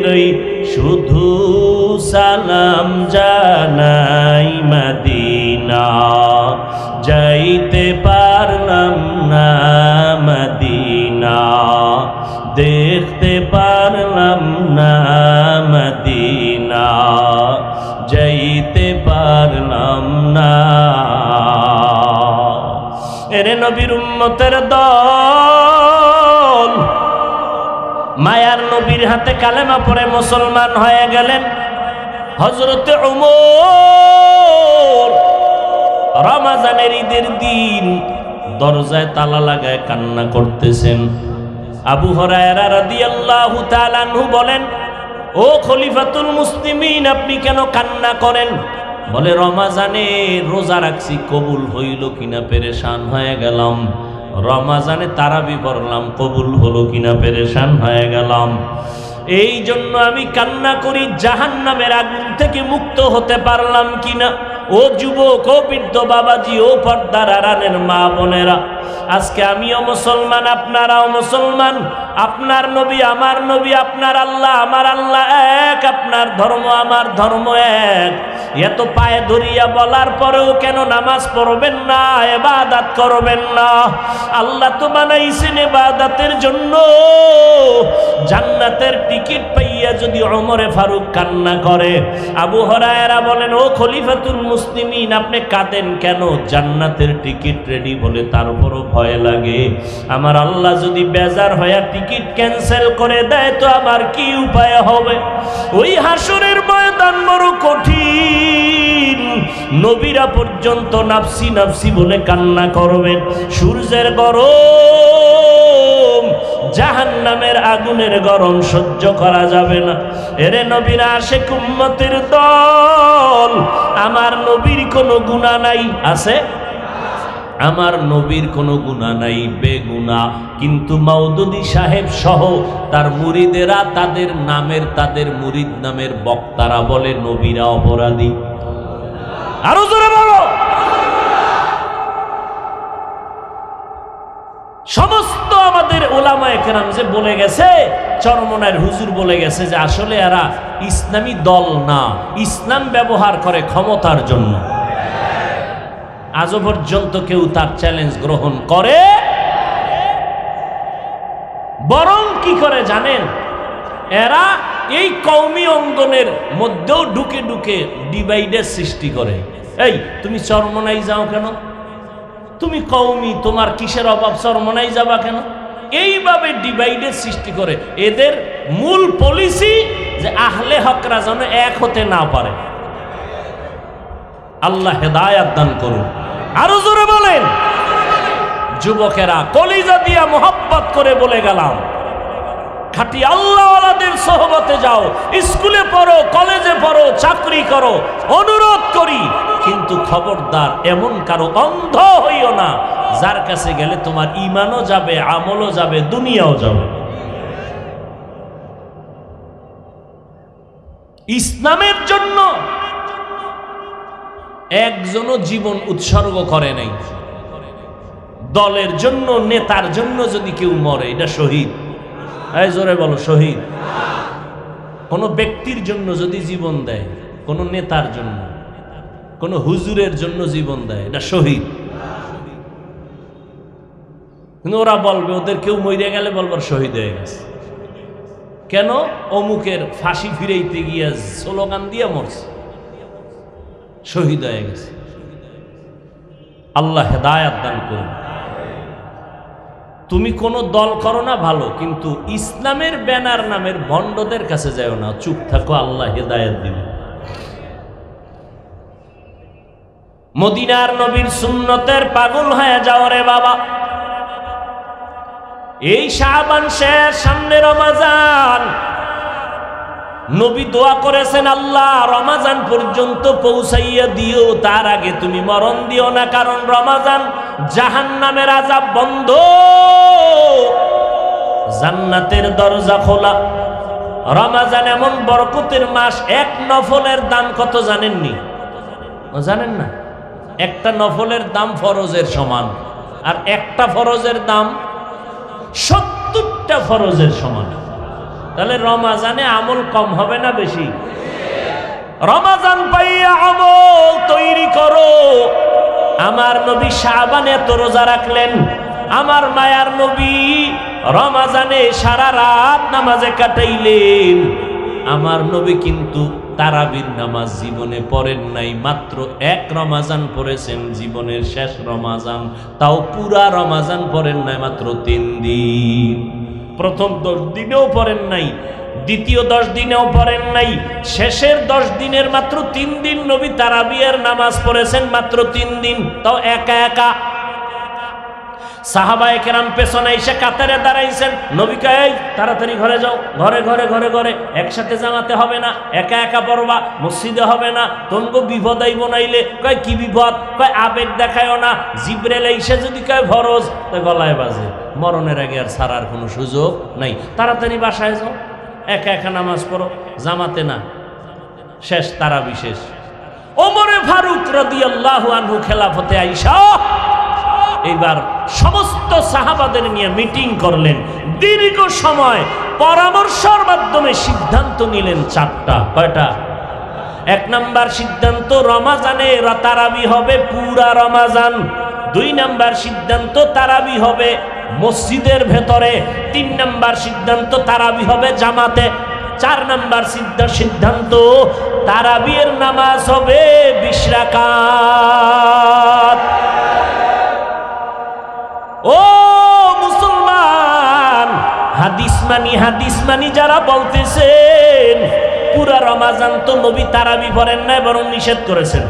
রই, শুধু সালাম জানাই, মদিনা যাইতে পারলাম না, মদিনা দেখতে পারলাম না, মদিনা যাইতে পারলাম না। এরে নবীর উম্মতের দল, মায়ার নবীর হাতে কালেমা পড়ে মুসলমান হয়ে গেলেন। হযরতে ওমর রমজানের ঈদের দিন দরজায় তালা লাগায় কান্না করতেছেন। আবু হুরায়রা রাদিয়াল্লাহু তাআলা আনহু বলেন, ও খলিফাতুল মুসলিমিন, আপনি কেন কান্না করেন? বলে, রমাজানে রোজা রাখছি, কবুল হইল কিনা পেরেশান হয়ে গেলাম। রমাজানে তারাবি পড়লাম, কবুল হলো কিনা পেরেশান হয়ে গেলাম। এই জন্য আমি কান্না করি, জাহান্নামের আগুন থেকে মুক্ত হতে পারলাম কিনা। ও যুবক, ও বৃদ্ধ বাবাজি, ও পর্দার আড়ালের মা বোনেরা, আজকে আমিও মুসলমান, আপনারাও মুসলমান। আপনার নবী আমার নবী, আপনার আল্লাহ আমার আল্লাহ এক, আপনার ধর্ম আমার ধর্ম এক। এত পায়ে ধরিয়া বলার পরেও কেন নামাজ পড়বেন না, ইবাদত করবেন না? আল্লাহ তো বানাইছেন ইবাদতের জন্য। জান্নাতের টিকিট পাইয়া যদি ওমরে ফারুক কান্না করে, আবু হুরায়রা বলেন, ও খলিফাতুল মুসলিমিন, আপনি কাঁদেন কেন? জান্নাতের টিকিট রেডি বলে তারপরও ভয় লাগে। আমার আল্লাহ যদি বেজার হয়ে টিকিট ক্যান্সেল করে দেয় তো আবার কি উপায় হবে? ওই হাসরের ময়দান বড় কঠিন। নবীরা পর্যন্ত নাফসি নাফসি বলে কান্না করবেন। সূর্যের গরম, জাহান্নামের আগুনের গরম সহ্য করা যাবে না। এরে নবীরা আশিক উম্মতের দল, আমার নবীর কোনো গুনাহ নাই, আছে? আমার নবীর কোনো গুনাহ নাই, বেগুনাহ। কিন্তু মাওদুদী সাহেব সহ তার মুরিদেরা, তাদের নামের, তাদের মুরিদ নামের বক্তারা বলে নবীরা অপরাধী। আরো জোরে বলো। সমস্ত আমাদের ওলামায়ে কেরাম যে বলে গেছে, চরমনায়ের হুজুর বলে গেছে যে আসলে এরা ইসলামী দল না, ইসলাম ব্যবহার করে ক্ষমতার জন্য। আজও পর্যন্ত কেউ তার চ্যালেঞ্জ গ্রহণ করে? বরং কি করে জানেন? এরা এই কওমি অঙ্গনের মধ্যেও ঢুকে ঢুকে ডিভাইডের সৃষ্টি করে। এই তুমি চরমনাই যাও কেন? তুমি কওমি, তোমার কিসের অভাব, চরমনাই যাবা কেন? এইভাবে ডিভাইডের সৃষ্টি করে। এদের মূল পলিসি যে আহলে হকরা যেন এক হতে না পারে। আল্লাহ হেদায়াত দান করুন। আরো জোরে বলেন। যুবকেরা, কলিজা দিয়া মোহাব্বত করে বলে গেলাম, খাঁটি আল্লাহওয়ালাদের সোহবতে যাও, স্কুলে পড়ো, কলেজে পড়ো, চাকরি করো, অনুরোধ করি। কিন্তু খবরদার এমন কারো অন্ধ হইও না যার কাছে গেলে তোমার ঈমানও যাবে, আমলও যাবে, দুনিয়াও যাবে। ইসলামের জন্য একজনও জীবন উৎসর্গ করে নাই। দলের জন্য, নেতার জন্য যদি কেউ মরে, এটা শহীদ। এই জোরে বলো শহীদ। কোনো ব্যক্তির জন্য যদি জীবন দেয়, কোনো নেতার জন্য, কোনো হুজুরের জন্য জীবন দেয়, এটা শহীদ। কিন্তু ওরা বলবে, ওদের কেউ মরে গেলে বলবার শহীদ হয়ে গেছে। কেন? অমুকের ফাঁসি ফিরাইতে গিয়া স্লোগান দিয়ে মরছে, শহীদ হয়ে গেছে। আল্লাহ হেদায়াত দান করুন। তুমি কোনো দল করো না ভালো, কিন্তু ইসলামের ব্যানার নামের ভণ্ডদের কাছে যাও না, চুপ থাকো, আল্লাহ হেদায়াত দিবে। মদিনার নবীর সুন্নতের পাগল হয়ে যাও রে বাবা। এই শাবান শেষ, সামনে রমাজান। নবী দোয়া করেছেন, আল্লাহ রমাজান পর্যন্ত পৌঁছাইয়া দিও, তার আগে তুমি মরণ দিও না, কারণ রমাজান জাহান্নামের আযাব বন্ধ, জান্নাতের দরজা খোলা। রমাজান এমন বরকতের মাস, এক নফলের দাম কত জানেননি? জানেন না? একটা নফলের দাম ফরজের সমান, আর একটা ফরজের দাম 70টা ফরজের সমান। তাহলে রমাজানে আমল কম হবে না বেশি? রমাজান পাইয়া আমল তৈরি করো। আমার নবী শাবানে এত রোজা রাখলেন, আমার মায়ার নবী রমাজানে সারা রাত নামাজে কাটাইলেন। আমার নবী কিন্তু তারাবির নামাজ জীবনে পড়েন নাই, মাত্র এক রমাজান পড়েছেন, জীবনের শেষ রমাজান, তাও পুরা রমাজান পড়েন নাই, মাত্র 3 দিন। প্রথম 10 দিনেও পড়েন নাই, দ্বিতীয় 10 দিনেও পড়েন নাই, শেষের 10 দিনের মাত্র 3 দিন নবী তারাবিয়ার নামাজ পড়েছেন, মাত্র 3 দিন, তাও একা একা। সাহাবায়ে কেরাম পেছনে এসে কাতারে দাঁড়াইছেন, নবী কয়, এই তাড়াতাড়ি ঘরে যাও, ঘরে ঘরে ঘরে ঘরে, একসাথে জামাতে হবে না, একা একা পড়বা, মসজিদে হবে না, তোমগো বিপদ আইব নাইলে। কয় কি বিপদ? কয় আবেগ দেখায়ও না, জিবরাইল এসে যদি কয় ফরজ, তো গলায় বাজে, মরণের আগে আর ছাড়ার কোনো সুযোগ নাই, তাড়াতাড়ি বাসায় যাও, একা একা নামাজ পড়ো, জামাতে না। শেষ তারাবি শেষ। ওমরে ফারুক রাদিয়াল্লাহু আনহু খেলাফতে আইসা এইবার সমস্ত সাহাবাদের নিয়ে মিটিং করলেন, দীর্ঘ সময় পরামর্শের মাধ্যমে সিদ্ধান্ত নিলেন 4টা। কয়টা? 1 নাম্বার সিদ্ধান্ত, রমাজানে তারাবি হবে পুরা রমাজান। 2 নাম্বার সিদ্ধান্ত, তারাবি হবে মসজিদের ভেতরে। 3 নাম্বার সিদ্ধান্ত, তারাবি হবে জামাতে। 4 নাম্বার সিদ্ধান্ত, তারাবির নামাজ হবে 20 রাকাত। ও মুসলমান, হাদিস মানি যারা বলতেছেন পুরা রমাজান তো নবী তারাবি পড়েন না, বরং নিষেধ করেছেন।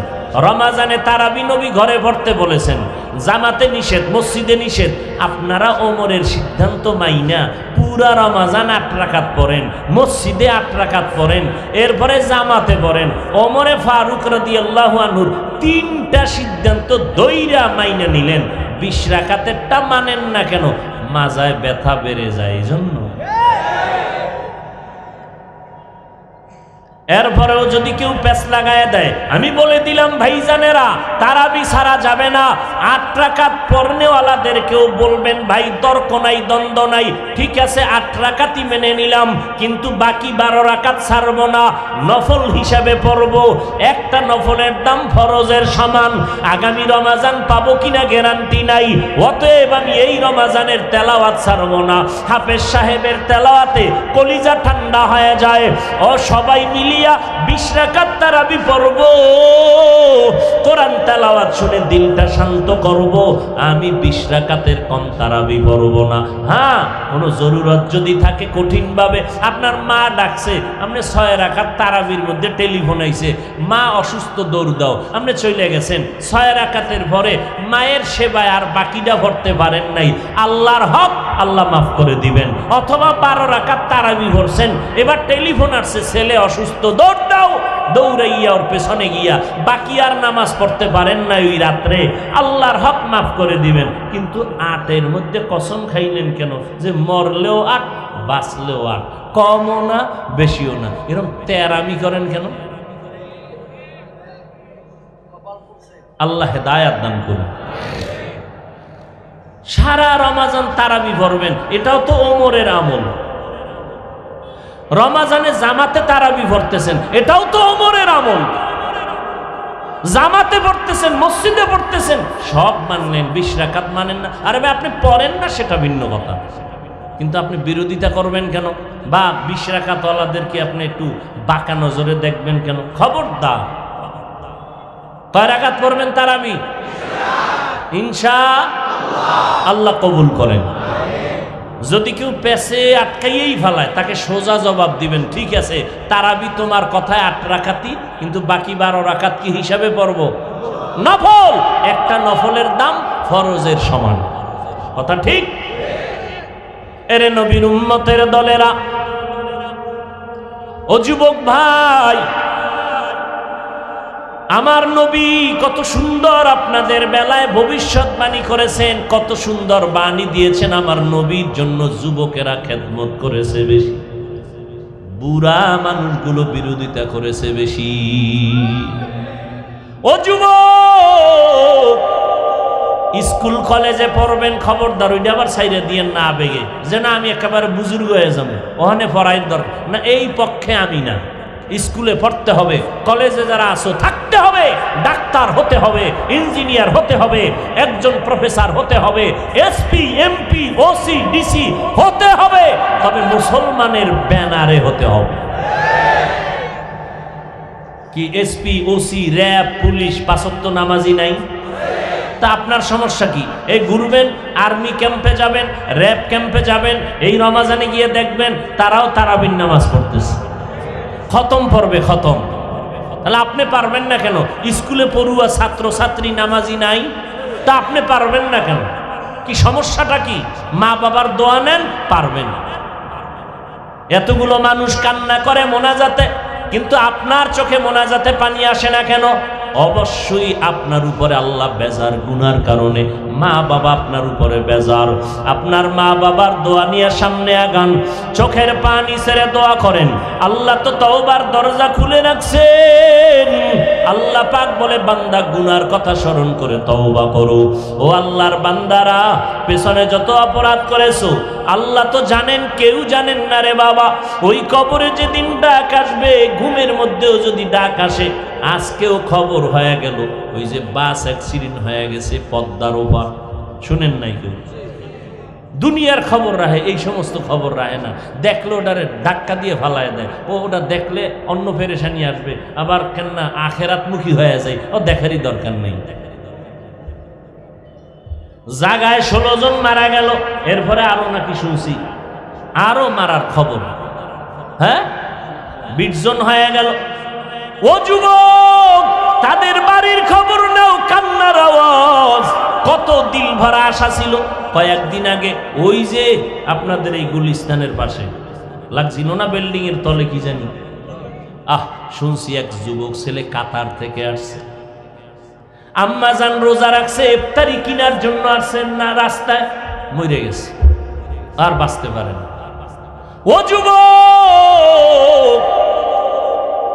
রমাজানে তারাবি নবী ঘরে পড়তে বলেছেন, জামাতে নিষেধ, মসজিদে নিষেধ। আপনারা ওমরের সিদ্ধান্ত মাইনা পুরা রমাজান 8 রাকাত পড়েন, মসজিদে 8 রাকাত পড়েন, এরপরে জামাতে পড়েন। ওমরে ফারুক রাদিয়াল্লাহু আনহুর 3টা সিদ্ধান্ত দইরা মাইনা নিলেন। 20 রাকাতেরটা মানেন না কেন? মাজায় ব্যথা বেড়ে যায় এই জন্য। এরপরেও যদি কেউ প্যাচ লাগায় দেয়, আমি বলে দিলাম ভাইজানেরা, তারাবি ছাড়া যাবে না। 8 রাকাত পড়নেওয়ালাদেরকেও বলবেন, ভাই তর্ক নাই, দ্বন্দ্ব নাই, ঠিক আছে 8 রাকাতই মেনে নিলাম, কিন্তু বাকি 12 রাকাত ছাড়বো না, নফল হিসাবে পড়বো। একটা নফলের দাম ফরজের সমান। আগামী রমাজান পাবো কিনা গ্যারান্টি নাই, অতএব আমি এই রমাজানের তেলাওয়াত ছাড়বো না। হাফেজ সাহেবের তেলাওয়াতে কলিজা ঠান্ডা হয়ে যায়। ও সবাই মিলিয়া 20 রাকাত তারাবি পড়ব, কোরআন তেলাওয়াত শুনে দিলটা শান্ত করব। আমি 20 রাকাতের কম তারাবি পড়ব না। হ্যাঁ, কোনো জরুরত যদি থাকে, কঠিনভাবে আপনার মা ডাকছে, আপনি 6 রাকাত তারাবির মধ্যে টেলিফোন আইছে, মা অসুস্থ, দৌড় দাও, আপনি চলে গেছেন। 6 রাকাতের পরে মায়ের সেবায় আর বাকিটা পড়তে পারেন নাই, আল্লাহর হক আল্লাহ মাফ করে দিবেন। অথবা 12 রাকাত তারাবি পড়ছেন, এবার টেলিফোন আসছে, ছেলে অসুস্থ, দৌড় দাও, দৌড়াইয়া ওর পেছনে গিয়া বাকি আর নামাজ পড়তে পারেন না ওই রাত্রে, আল্লাহর হক মাফ করে দিবেন। কিন্তু 8-এর মধ্যে কসম খাইলেন কেন? যে মরলেও 8, বাঁচলেও 8, কমও না বেশিও না। এরকম তেরামি করেন কেন? আল্লাহ হেদায়াত দান করুন। সারা রমাজান তারাবি পড়বেন, এটাও তো ওমরের আমল। রমাজানে জামাতে তারাবি পড়তেছেন, এটাও তো ওমরের আমল। জামাতে পড়তেছেন, মসজিদে পড়তেছেন, সব মানলেন, 20 রাকাত মানেন না। আরে ভাই আপনি পড়েন না সেটা ভিন্ন কথা, কিন্তু আপনি বিরোধিতা করবেন কেন? বা 20 রাকাত ওয়ালাদেরকে আপনি একটু বাঁকা নজরে দেখবেন কেন? খবরদার। কয় রাকাত পড়বেন তারাবি? ইনশাআল্লাহ কবুল করেন। যদি কেউ পেছে আটকাইয়েই ফেলায় তাকে সোজা জবাব দিবেন, ঠিক আছে তারাবি তোমার কথায় 8 রাকাতই, কিন্তু বাকি 12 রাকাত কি হিসাবে পড়ব? নফল। একটা নফলের দাম ফরজের সমান, কথা ঠিক? এরে নবীর উম্মতের দলেরা, ও যুবক ভাই, আমার নবী কত সুন্দর আপনাদের বেলায় ভবিষ্যৎবাণী করেছেন, কত সুন্দর বাণী দিয়েছেন। আমার নবীর জন্য যুবকেরা খেদমত করেছে বেশি, বুড়া মানুষগুলো বিরোধিতা করেছে বেশি। ও যুবক, স্কুল কলেজে পড়বেন, খবরদার ওইটা আবার সাইডে দিয়ে না আবেগে যে না আমি একেবারে বুজুর্গ হয়ে যাবো, ওখানে পড়াই দরকার না, এই পক্ষে আমি না। স্কুলে পড়তে হবে, কলেজে যারা আসো থাকতে হবে, ডাক্তার হতে হবে, ইঞ্জিনিয়ার হতে হবে, একজন প্রফেসর হতে হবে, এসপি এমপি ওসি ডিসি হতে হবে, তবে মুসলমানের ব্যানারে হতে হবে। কি এসপি ওসি র্যাব পুলিশ 5 ওয়াক্ত নামাজি নাই? তা আপনার সমস্যা কি? এই ঘুরবেন, আর্মি ক্যাম্পে যাবেন, র্যাব ক্যাম্পে যাবেন, এই রমাজানে গিয়ে দেখবেন তারাও তারাবির নামাজ পড়তেছে, খতম পড়বে, খতম। তাহলে আপনি পারবেন না কেন? স্কুলে পড়ুয়া ছাত্র ছাত্রী নামাজি নাই, তা আপনি পারবেন না কেন? কি সমস্যাটা কি? মা বাবার দোয়া নেন, পারবেন। এতগুলো মানুষ কান্না করে মোনাজাতে, কিন্তু আপনার চোখে মোনাজাতে পানি আসে না কেন? অবশ্যই আপনার উপরে আল্লাহ বেজার, গুনার কারণে মা বাবা আপনার উপরে বেজার। আপনার মা বাবার দোয়া নিয়ে সামনে আগান, চোখের পানি ছেড়ে দোয়া করেন। আল্লাহ তো তওবার দরজা খুলে রাখছেন। আল্লাহ পাক বলে বান্দা গুনার কথা স্মরণ করে তওবা করো। ও আল্লাহর বান্দারা, পেছনে যত অপরাধ করেছো আল্লাহ তো জানেন, কেউ জানেন না রে বাবা। ওই কবরে যেদিন ডাক আসবে, ঘুমের মধ্যেও যদি ডাক আসে, আজকেও খবর হয়ে গেল ওই যে বাস অ্যাক্সিডেন্ট হয়ে গেছে পদ্মার ওপার, শুনেন নাই কেউ? দুনিয়ার খবর রাহে, এই সমস্ত খবর রাহে না। দেখলে ওটারে ধাক্কা দিয়ে ফালায় দেয়, ও ওটা দেখলে অন্য পেরেশানি আসবে, আবার কেন না আখেরাতমুখী হয়ে যায়, ও দেখারই দরকার নেই। জাগায় 16 জন মারা গেল, এরপরে আরো নাকি শুনছি আরো মারার খবর, হ্যাঁ 20 জন হয়ে গেল। ও যুবক, তাদের বাড়ির খবর নাও, কান্নার আওয়াজ। কত দিল ভরা আশা ছিল। কয়েকদিন আগে ওই যে আপনাদের এই গুলিস্তানের পাশে লাগছিল না, বিল্ডিং এর তলে কি জানি, শুনছি এক যুবক ছেলে কাতার থেকে আসছে, আম্মাজান রোজা রাখছে, ইফতারি কেনার জন্য আসছেন না, রাস্তায় মরে গেছে, আর বাঁচতে পারে না। ও যুবক,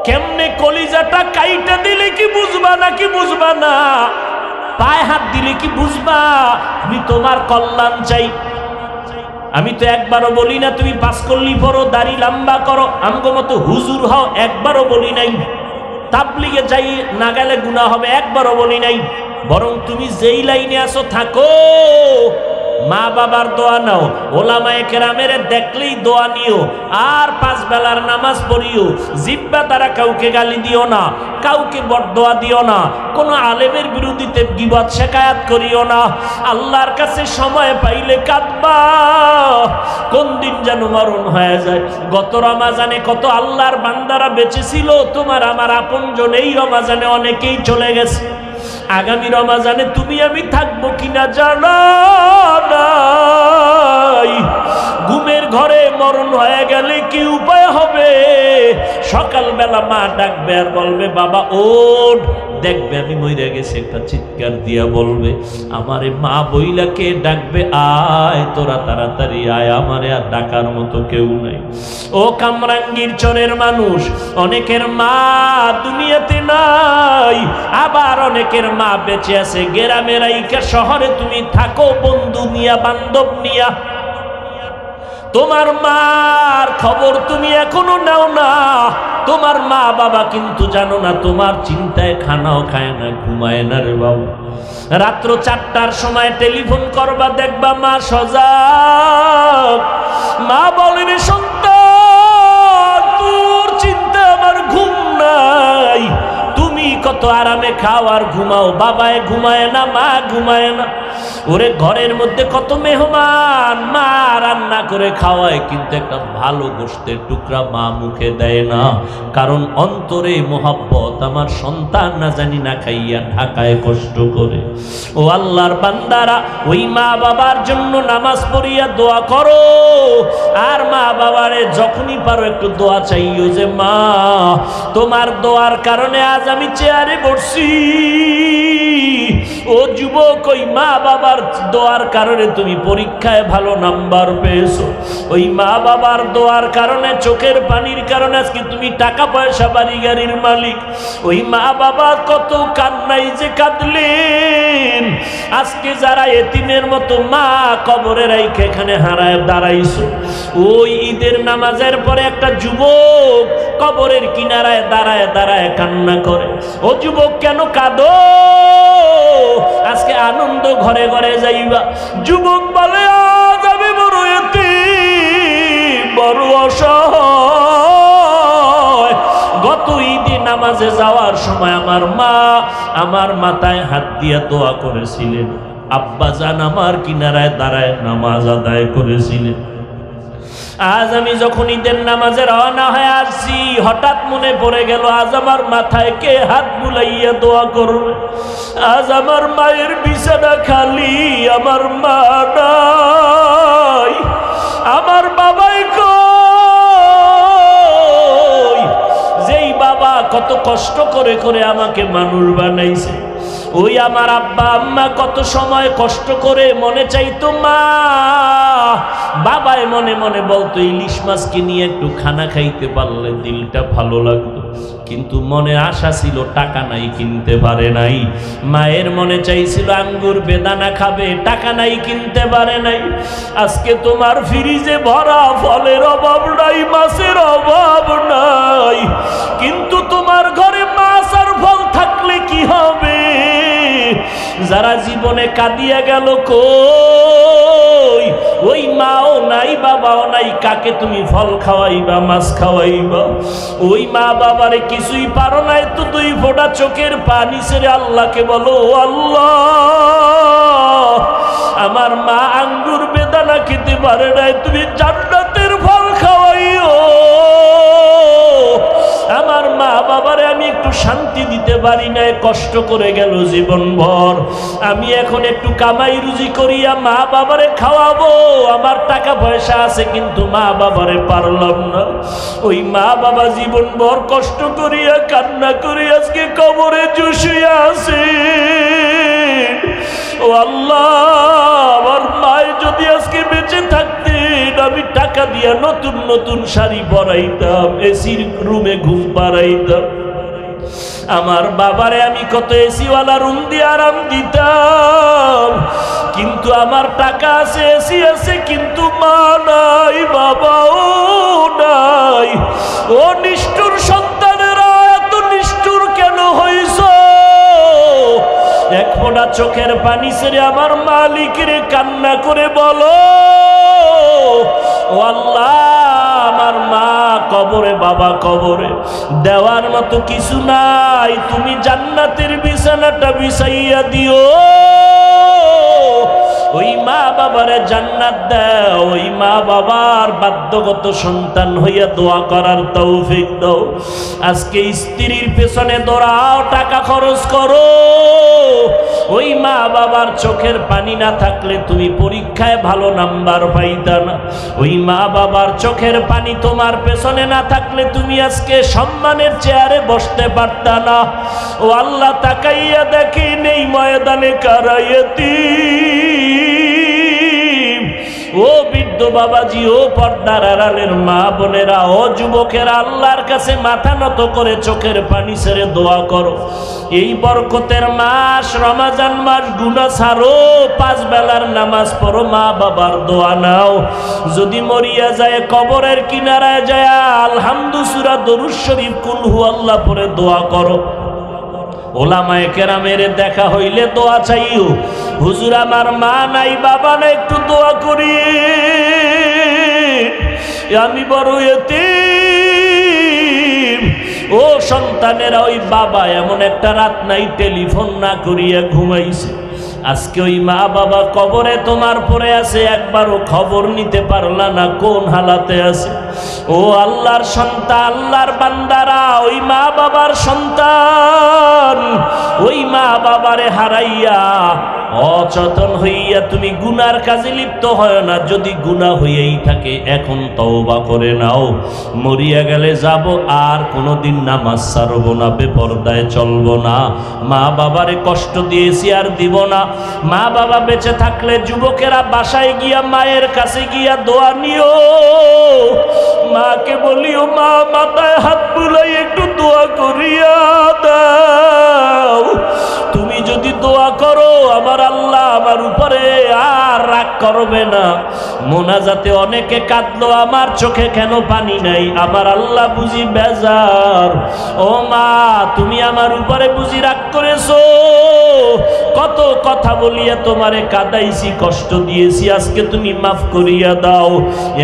কেমনে কলিজাটা কাইটা দিলে কি বুঝবা নাকি বুঝবা না? পায়ে হাত দিলে কি বুঝবা? আমি তোমার কল্যাণ চাই। আমি তো একবারও বলি না তুমি পাস করলি পড়ো, দাড়ি লম্বা করো, আমগো মতো হুজুর হও, একবারও বলি নাই। তাবলিগে যাই না গেলে গুনাহ হবে, একবারও বলি নাই। বরং তুমি যেই লাইনে আসো থাকো, মা বাবার দোয়া নাও, ওলামায়ে কেরামের দেখলেই দোয়া নিও, আর 5 বেলার নামাজ পড়িও। জিব্বা দ্বারা কাউকে গালি দিও না, কাউকে বদদোয়া দিও না, কোনো আলেমের বিরুদ্ধে গীবত শিকায়াত করিও না। আল্লাহর কাছে সময় পাইলে কাঁদবা, কোন দিন যেন মরণ হয়ে যায়। গত রমাজানে কত আল্লাহর বান্দারা বেঁচে ছিল, তোমার আমার আপনজন, এই রমাজানে অনেকেই চলে গেছে। আগামী রমাজানে তুমি আমি থাকবো কিনা জানা নাই। ঘুমের ঘরে মরণ হয়ে গেলে কি উপায় হবে? সকালবেলা মা ডাকবে আর বলবে বাবা ওঠ, দেখবে আমি মরে গেছি, একটা চিৎকার দিয়া বলবে আমারে মা বইলাকে ডাকবে, আয় তোরা তাড়াতাড়ি আয়, আমারে আর ডাকার মতো কেউ নাই। ও কামরাঙ্গীর চরের মানুষ, অনেকের মা দুনিয়াতে নাই, আবার অনেকের মা বেঁচে আছে গ্রামের আইকা শহরে তুমি থাকো বন্ধু নিয়া বান্ধব নিয়া। তোমার মার খবর তুমি এখনো নাও না। তোমার মা বাবা কিন্তু জানো না, তোমার চিন্তায় খানাও খায় না, ঘুমায় না রে বাবা। রাত্র 4টার সময় টেলিফোন করবা, দেখবা মা সজাগ। মা বলে, রে সন্তান, তোর চিন্তা আমার ঘুম নাই। তুমি কত আরামে খাও আর ঘুমাও, বাবায় ঘুমায় না, মা ঘুমায় না। ওরে ঘরের মধ্যে কত মেহমান, মা রান্না করে খাওয়ায়, কিন্তু একটা ভালো গোশতের টুকরা মা মুখে দেয় না, কারণ অন্তরে মোহাব্বত। আমার সন্তান না জানি না খাইয়া ঢাকায় কষ্ট করে। ও আল্লাহর বান্দারা, ওই মা বাবার জন্য নামাজ পড়িয়া দোয়া করো। আর মা বাবারে যখনই পারো একটু দোয়া চাইও, যে মা তোমার দোয়ার কারণে আজ আমি চেয়ারে বসছি। ও যুবক, ওই মা বাবার দোয়ার কারণে তুমি পরীক্ষায় ভালো নাম্বার পেয়েছো। ওই মা বাবার দোয়ার কারণে, চোখের পানির কারণে আজকে তুমি টাকা পয়সা বাড়ি গাড়ির মালিক। ওই মা বাবা কত কান্নাই যে কাঁদলেন। আজকে যারা এতিমের মতো মা কবরে রাইখে এখানে হারায় দাঁড়াইছো, ওই ঈদের নামাজের পরে একটা যুবক কবরের কিনারায় দাঁড়ায় দাঁড়ায় কান্না করে। ও যুবক, কেন কাঁদো? আজকে আনন্দ ঘরে ঘরে যাইবা। যুবক বলে, আজ আমি বড় এতিম, বড় অসহায়। গত ঈদে নামাজে যাওয়ার সময় আমার মা আমার মাথায় হাত দিয়া দোয়া করেছিলেন, আব্বাজান আমার কিনারায় দাঁড়ায় নামাজ আদায় করেছিলেন। আজ আমি যখন ঈদের নামাজে রওনা হয়ে আসছি, হঠাৎ মনে পড়ে গেল, আজ আমার মাথায় কে হাত বুলাইয়া দোয়া করবে? আজ আমার মায়ের বিছানা খালি, আমার মা নাই, আমার বাবাই কই? যেই বাবা কত কষ্ট করে করে আমাকে মানুষ বানাইছে, ওই আমার আব্বা আম্মা কত সময় কষ্ট করে মনে চাইতো মা। বাবায় মনে মনে বলতো, ইলিশ মাছকে নিয়ে একটু খানা খাইতে পারলে দিলটা ভালো লাগতো, কিন্তু মনে আশা ছিল, টাকা নাই, কিনতে পারে নাই। মায়ের মনে চাইছিল আঙ্গুর বেদানা খাবে, টাকা নাই, কিনতে পারে নাই। আজকে তোমার ফ্রিজে ভরা ফলের অভাব নাই, মাছের অভাব নাই, কিন্তু তোমার ঘরে মাছ আর ফল থাকলে কি হবে? যারা জীবনে কাঁদিয়া গেল কই? ওই মাও নাই, বাবাও নাই, কাকে তুমি ফল খাওয়াইবা, মাছ খাওয়াইবা? ওই মা বাবারে কিছুই পারো নাই, তো 2 ফোঁটা চোখের পানি ছেড়ে আল্লাহকে বলো, ও আল্লাহ, আমার মা আঙ্গুর বেদানা খেতে পারে নাই, তুমি জান্নাতের ফল খাওয়াইও। আমার মা বাবারে আমি একটু শান্তি দিতে পারি নাই, কষ্ট করে গেল জীবনভর। আমি এখন একটু কামাই রুজি করিয়া মা বাবারে খাওয়াবো। আমার টাকা পয়সা আছে, কিন্তু মা বাবারে পারলাম না। ওই মা বাবা জীবনভর কষ্ট করিয়া কান্না করে আজকে কবরে চুষিয়া আছে। ও আল্লাহ, আমার মায়ের যদি আজকে বেঁচে থাকতেন, আমি টাকা দিয়া নতুন নতুন শাড়ি পরাইতাম, এসির রুমে ঘুম পাড়াইতাম। আমার বাবারে আমি কত এসিওয়ালা রুম দিয়ে আরাম দিতাম, কিন্তু আমার টাকা আছে, এসি আছে, কিন্তু মা নাই, বাবাও নাই। ও নিষ্ঠুর সন্তানেরা, এত নিষ্ঠুর কেন হইছ? এক ফোঁটা চোখের পানি ছেড়ে আমার মালিকের কান্না করে বলো, ও আল্লাহ, আমার মা কবরে, বাবা কবরে, দেওয়ার মতো কিছু নাই, তুমি জান্নাতের বিছানাটা বিছাইয়া দিও। ওই মা বাবারে জান্নাত দাও, ওই মা বাবার বাধ্যগত সন্তান হইয়া দোয়া করার তৌফিক দাও। আজকে স্ত্রীর পেছনে দৌড়াও, টাকা খরচ করো। ওই মা বাবার চোখের পানি না থাকলে তুমি পরীক্ষায় ভালো নাম্বার পাইতা না। ওই মা বাবার চোখের পানি তোমার পেছনে না থাকলে তুমি আজকে সম্মানের চেয়ারে বসতে পারতা না। ও আল্লাহ, তাকাইয়া দেখেন এই ময়দানে কারা ইয়তীম, ও বৃদ্ধ বাবাজি, ও পর্দার আড়ালের মা বোনেরা, ও যুবকেরা, আল্লাহর কাছে মাথা নত করে চোখের পানি ছেড়ে দোয়া করো। এই বরকতের মাস রমজান মাস, গুনাহ ছাড়ো, 5 বেলার নামাজ পড়ো, মা বাবার দোয়া নাও। যদি মরিয়া যায় কবরের কিনারায় যায় আলহামদু সূরা দরুদ শরীফ কুল হু আল্লাহ পড়ে দোয়া করো। ওলামায়ে কেরামের দেখা হইলে দোয়া চাইও, হুজুর আমার মা নাই বাবা নাই, একটু দোয়া করি, আমি বড় এতিম। ও সন্তানেরা, ওই বাবা এমন একটা রাত নাই টেলিফোন না করিয়া ঘুমাইছে, আজকে ওই মা বাবা কবরে তোমার পরে আছে, একবারও খবর নিতে পারলা না কোন হালাতে আছে। ও আল্লাহর সন্তান, আল্লাহর বান্দারা, ওই মা বাবার সন্তান, ওই মা বাবারে হারাইয়া অচেতন হইয়া তুমি গুনার কাজে লিপ্ত হয় না। যদি গুনাহ হইয়াই থাকে এখন তওবা করে নাও। মরিয়া গেলে যাব, আর কোনোদিন নামাজ ছাড়ব না, বেপরদায় চলব না, মা বাবারে কষ্ট দিয়েছি আর দিব না। মা বাবা বেঁচে থাকলে যুবকেরা বাসায় গিয়া মায়ের কাছে গিয়া দোয়া নিও, মাকে বলিও মা মাথায় হাত বুলাই একটু দোয়া করিয়া দাও। তুমি যদি দোয়া করো আমার আল্লাহ আমার উপরে আর রাগ করবে না। মোনাজাতে অনেকে কাঁদলো, আমার চোখে কেন পানি নাই, আমার আল্লাহ বুঝি বেজার। ও মা, তুমি আমার উপরে বুঝি রাগ করেছো, কত কথা বলিয়া তোমারে কাঁদাইছি, কষ্ট দিয়েছি, আজকে তুমি মাফ করিয়া দাও।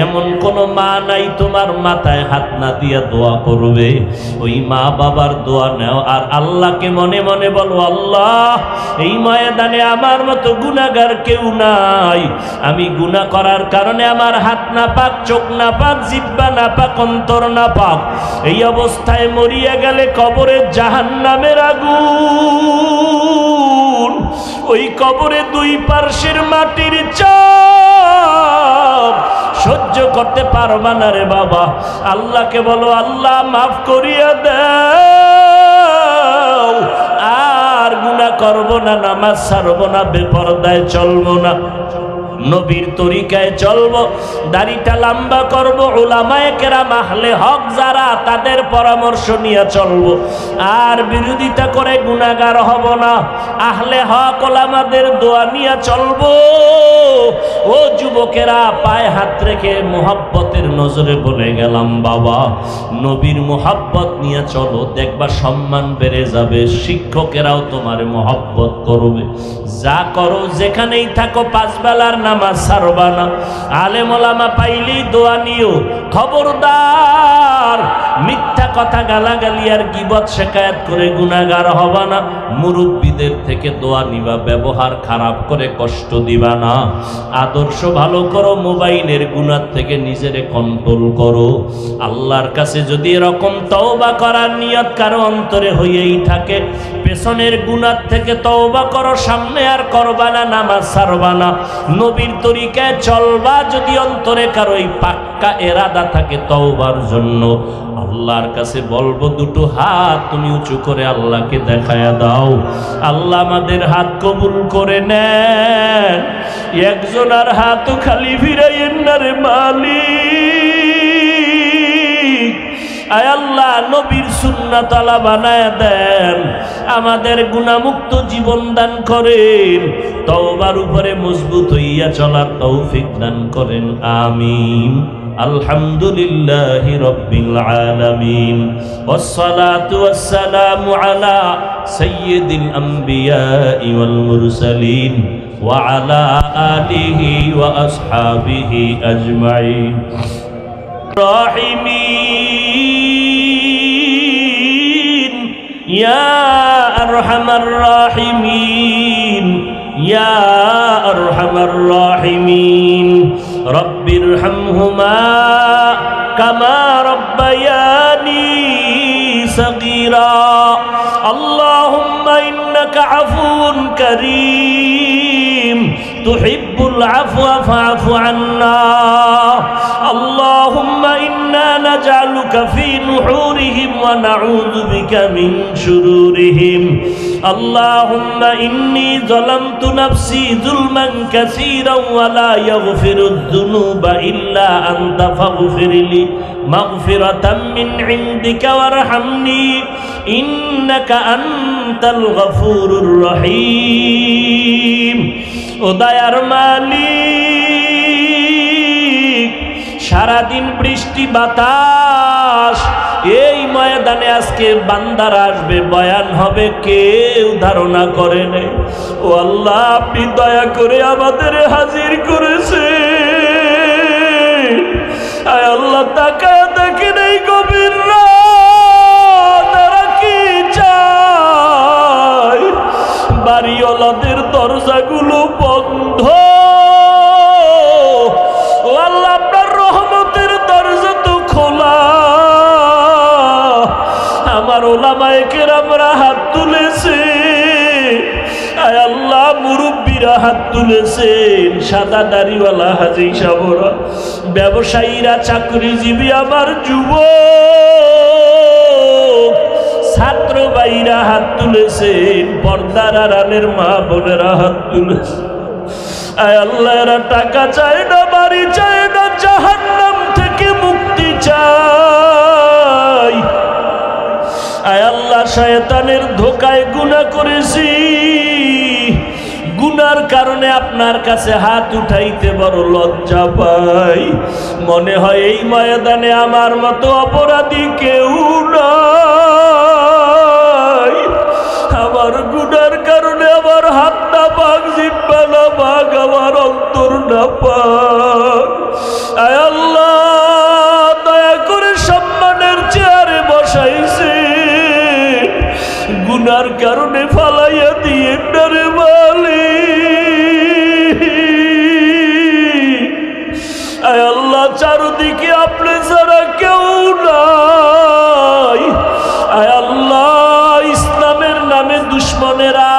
এমন কোন মা নাই তোমার মাথায় হাত না দিয়া দোয়া করবে। ওই মা বাবার দোয়া নাও, আর আল্লাহকে মনে মনে বলো, আল্লাহ এই ময়দানে আমার মতো গুনাহগার কেউ নাই, আমি গুনাহ করার কারণে আমার হাত না পাক, চোখ না পাক, জিহ্বা না পাক, অন্তর না পাক। এই অবস্থায় মরিয়া গেলে কবরে জাহান্নামের আগুন, ওই কবরে 2 পার্শ্বের মাটির চাপ সহ্য করতে পারবা না রে বাবা। আল্লাহকে বলো, আল্লাহ মাফ করিয়া দাও, আর গুনাহ করব না, নামাজ ছাড়ব না, বেপরদায় চলব না, নবীর তরিকায় চলবো, দাড়িটা লম্বা করবো, উলামায়ে কেরাম আহলে হক যারা তাদের পরামর্শ নিয়ে চলবো, আর বিরোধিতা করে গুনাহগার হব না, আহলে হক ওলামাদের দোয়া নিয়ে চলবো। ও যুবকেরা, পায়ে হাত রেখে মোহাব্বতের নজরে বলে গেলাম, বাবা নবীর মোহাব্বত নিয়ে চলো, দেখবা সম্মান বেড়ে যাবে, শিক্ষকেরাও তোমার মোহাব্বত করবে। যা করো যেখানেই থাকো 5 বেলার নামাজ ছাড়বা না। আলেম ওলামা পাইলেই দোয়া নিও, খবরদার মিথ্যা কথা গালাগালি আর গীবত শিকায়াত করে গুনাহগার হবা না। মুরব্বীদের থেকে দোয়া নিবা, ব্যবহার খারাপ করে কষ্ট দিবা না, আদর্শ ভালো করো, মোবাইলের গুনাহ থেকে নিজেরে কন্ট্রোল করো। আল্লাহর কাছে যদি এরকম তওবা করার নিয়ত কারো অন্তরে হইয়াই থাকে, পেছনের গুনাহ থেকে তওবা করো, সামনে আর করবা না, নামাজ ছাড়বা না, নবীর তরিকায় চলবা। যদি অন্তরে কারো এই পাক্কা এরাদা থাকে তওবার জন্য, আল্লাহর কাছে বলবো, 2টো হাত তুমি উঁচু করে আল্লাহকে দেখায়া দাও। আল্লাহ আমাদের হাত কবুল করে নেন। একজনের হাতও খালি ফিরাইয়েন না রে মালিক। আয় আল্লাহ, নবীর সুন্নাত আলা বানায় দেন, আমাদের গুনাহমুক্ত জীবন দান করেন, তওবার উপরে মজবুত হইয়া চলার তৌফিক দান করেন, আমিন। আলহামদুলিল্লাহি রাব্বিল আলামিন, ওয়াসসালাতু ওয়াসসালামু আলা সাইয়্যিদিল আমবিয়াই ওয়াল মুরসালিন ওয়া আলা আলিহি ওয়া আসহাবিহি আজমাইন। রাহিমিন ইয়া আরহামার রাহিমিন, ইয়া আরহামার রাহিমিন, রব্বিরহামহুমা কামা রব্বায়ানি সগীরা। আল্লাহুম্মা ইন্নাকা আফুউন কারীম তুহিব্বুল আফওয়া ফা'ফু আন্না। আল্লাহুম্মা ইন্না নাজআলুকা ফি নুহুরিহিম ওয়া নাউযু বিকা মিন শুরুরিহিম। আল্লাহুম্মা ইন্নী যালামতু নাফসি যুলমান কাসীরান ওয়া লা ইয়াগফিরুয যুনুবা ইল্লা আনতা ফাগফিরলি মাগফিরাতাম মিন ইনদিকা ওয়ারহামনি ইন্নাকা আনতাল গফুরুর রহিম। ও দয়ার মালিক, সারাদিন বৃষ্টি বাতাস, এই ময়দানে আজকে বান্দারা আসবে, বয়ান হবে, কেউ ধারণা করে নাই। ও আল্লাহ, আপনি দয়া করে আমাদের হাজির করেছেন। আয় আল্লাহ, তাকায় দেখেন এই গভীর রাত এরা কি চায়। বাড়িওয়ালাদের দরজাগুলো বন্ধ। ও আল্লাহ, আপনার রহমতের দরজা তো খোলা। আমার ওলামায়ে কেরামরা হাত তুলেছে, আয় আল্লাহ, মুরব্বীরা হাত তুলেছেন, সাদা দাড়িওয়ালা হাজী সাহেবরা, ব্যবসায়ীরা, চাকরিজীবী, আমার যুবক ছাত্র ভাইরা হাত তুলেছেন, পর্দার আড়ালের মা বোনেরা হাত তুলেছে। আয় আল্লাহ, এরা টাকা চায় না, বাড়ি চায় না, জাহান্নাম থেকে মুক্তি চায়। আয় আল্লাহ, শয়তানের ধোকায় গুনাহ করেছি, গুনার কারণে আপনার কাছে হাত উঠাইতে বড় লজ্জা পাই। মনে হয় এই ময়দানে আমার মতো অপরাধী কেউ নাই। আমার গুনার কারণে আমার হাত না পাক, জিহ্বা না পাক, আমার অন্তর না পাক। আয় আল্লাহ, দয়া করে সম্মানের চেয়ারে বসাইছে, গুনার কারণে ফালাইয়া দিয়ে ডরে মালিক। আয় আল্লাহ, চারদিকে আপনি ছাড়া কেউ নাই। আয় আল্লাহ, ইসলামের নামে দুশ্মনেরা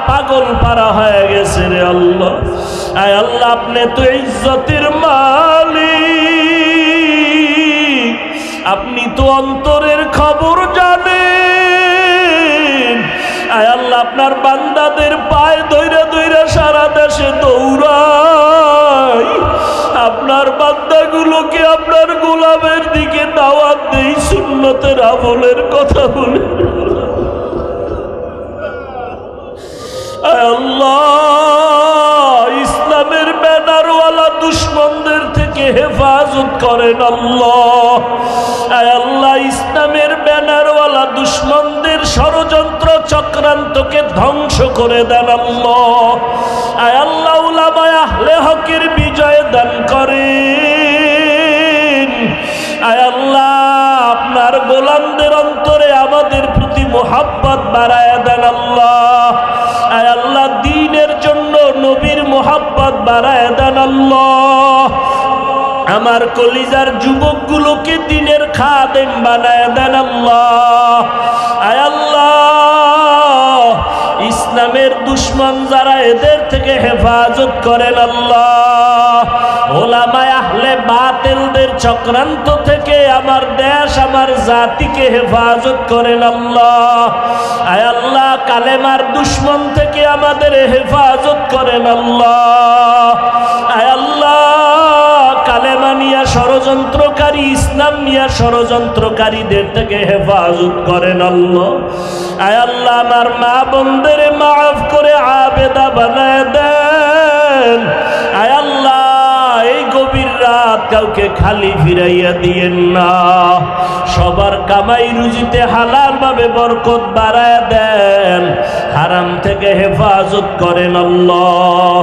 পাগল পারা হয়ে গেছে রে আল্লাহ। আয় আল্লাহ, আপনি তো ইজ্জতের মালিক, আপনি তো অন্তরের খবর জানেন। আয় আল্লাহ, আপনার বান্দাদের পায়ে ধইরা ধইরা সারা দেশে দৌড়াই, আপনার বান্দাগুলোকে আপনার গোলামের দিকে দাওয়াত দেই, সুন্নতের আমলের কথা বলে। আয় আল্লাহ, ইসলামের ব্যানারওয়ালা দুশ্মনদের থেকে হেফাজত করেন আল্লাহ। আয় আল্লাহ, ইসলামের ব্যানারওয়ালা দুশ্মনদের ষড়যন্ত্র চক্রান্তকে ধ্বংস করে দেন আল্লাহ। আয় আল্লাহ, উলামায়ে আহলে হকের বিজয় দান করেন। আয় আল্লাহ, আপনার গোলামদের অন্তরে আমাদের প্রতি মোহাব্বত বাড়ায়া দেন আল্লাহ। আয় আল্লাহ, দ্বীনের জন্য নবীর মোহাব্বত বাড়ায়া দেন আল্লাহ। আমার কলিজার যুবকগুলোকে দ্বীনের খাদেম বানায়া দেন আল্লাহ। আয় আল্লাহ, ইসলামের দুশ্মন যারা, এদের থেকে হেফাজত করেন আল্লাহ। ওলামায়ে আহলে বাতিলদের চক্রান্ত থেকে আমার দেশ, আমার জাতিকে হেফাজত করেন আল্লাহ। আয় আল্লাহ, কালেমার দুশ্মন থেকে আমাদের হেফাজত করেন আল্লাহ। আয় আল্লাহ, কালেমা নিয়া ষড়যন্ত্রকারী, ইসলাম নিয়া ষড়যন্ত্রকারীদের থেকে হেফাজত করেন আল্লাহ। আয় আল্লাহ, আমার মা বোনদের মাফ করে আবেদা বানায় দেন। আয় আল্লাহ, এই গভীর রাত কাউকে খালি ফিরাইয়া দিয়েন না, সবার কামাই রুজিতে হালাল ভাবে বরকত বাড়ায় দেন, হারাম থেকে হেফাজত করেন আল্লাহ।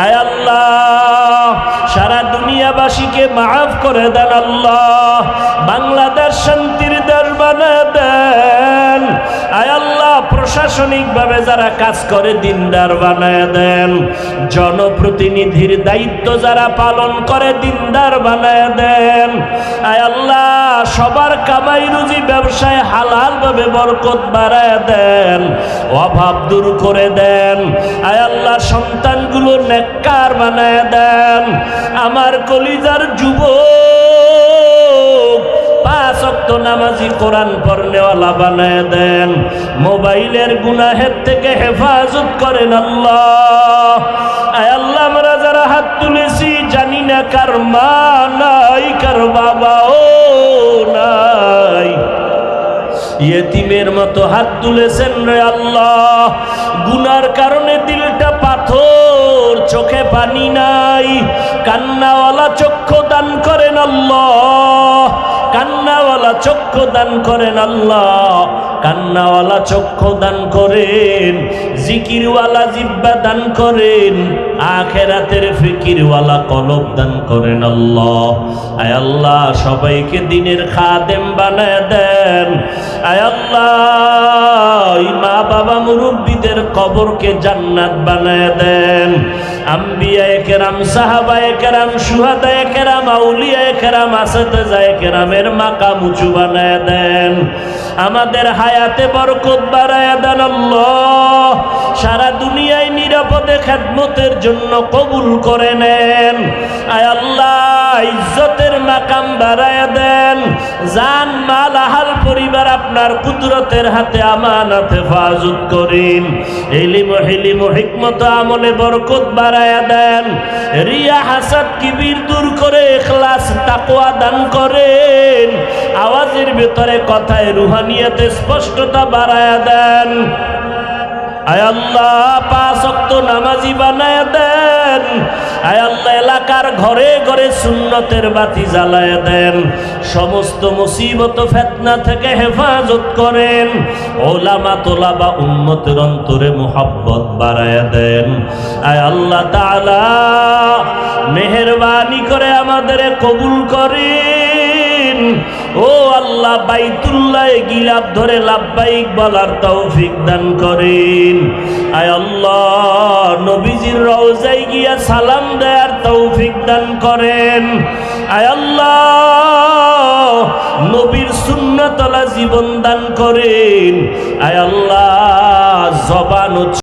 আয় আল্লাহ, সারা দুনিয়াবাসীকে মাফ করে দেন আল্লাহ। বাংলাদেশ শান্তির দেশ বানায় দেন। আয় আল্লাহ, প্রশাসনিকভাবে যারা কাজ করে দিনদার বানায় দেন। জনপ্রতিনিধির দায়িত্ব যারা পালন করে দিনদার বানায় দেন। আয় আল্লাহ, সবার কামাই রুজি ব্যবসায় হালাল ভাবে বরকত বাড়ায় দেন, অভাব দূর করে দেন। আয় আল্লাহ, সন্তানগুলো নেককার বানায় দেন। আমার কলিজার যুবক 5 ওয়াক্ত নামাজি কোরআন পড়নেওয়ালা বানায় দেন, মোবাইলের গুনাহের থেকে হেফাজত করেন আল্লাহ। আয় আল্লাহ, আমরা যারা হাত তুলেছি জানি না কার মা নাই, কার বাবাও নাই, ইয়েতিমের মতো হাত তুলেছেন রে আল্লাহ। গুনার কারণে দিলটা পাথর, চোখে পানি নাই, কান্নাওয়ালা চক্ষু দান করেন আল্লাহ, কান্নাওয়ালা চক্ষু দান করেন আল্লাহ, কান্নাওয়ালা চক্ষু দান করেন, জিকিরওয়ালা জিহ্বা দান করেন, আখিরাতের ফিকিরওয়ালা কলব দান করেন আল্লাহ। আয় আল্লাহ, সবাইকে দিনের খাদেম বানায় দেন। আয় আল্লাহ, মা বাবা মুরব্বীদের কবরকে জান্নাত বানায় দেন। আম্বিয়ায়ে কেরাম, সাহাবায়ে কেরাম, শুহাদায়ে কেরাম, আউলিয়ায়ে কেরাম, আসেতেজায়ে কেরামের মাকাম উঁচু বানায় দেন। আমাদের হায়াতে বরকত বাড়ায় দেন আল্লাহ। সারা দুনিয়ায় নিরাপদে খেদমতের জন্য কবুল করে নেন। আয় আল্লাহ, ইজ্জতের মাকাম বাড়ায় দেন। জান মাল আহাল পরিবার আপনার কুদরতের হাতে আমানত হেফাজত করেন। ইলম হিলিম হিকমত আমলে বরকত বাড়ায় দেন। রিয়া হাসাদ কিবির দূর করে ইখলাস তাকওয়া দান করেন। আওয়াজের ভিতরে কথায় রুহানিয়াতে স্পষ্টতা বাড়ায় দেন। আয় আল্লাহ, 5 ওয়াক্ত নামাজি বানায় দেন। আয় আল্লাহ, এলাকার ঘরে ঘরে সুন্নতের বাতি জ্বালায় দেন। সমস্ত মুসিবত ফিতনা থেকে হেফাজত করেন। ওলামা তোলাবা উম্মতের অন্তরে মুহাব্বত বাড়ায় দেন। আয় আল্লাহ তাআলা, মেহেরবানি করে আমাদের কবুল করেন। ও আল্লাহ, বাইতুল্লাহে গিলাফ ধরে লাব্বাইক বলার তৌফিক দান করেন। আয় আল্লাহ, নবীজির রওজায় গিয়া সালাম দেওয়ার তৌফিক দান করেন। আয় আল্লাহ, নবীর সুন্নতলা জীবন দান করেন। আয় আল্লাহ, জবান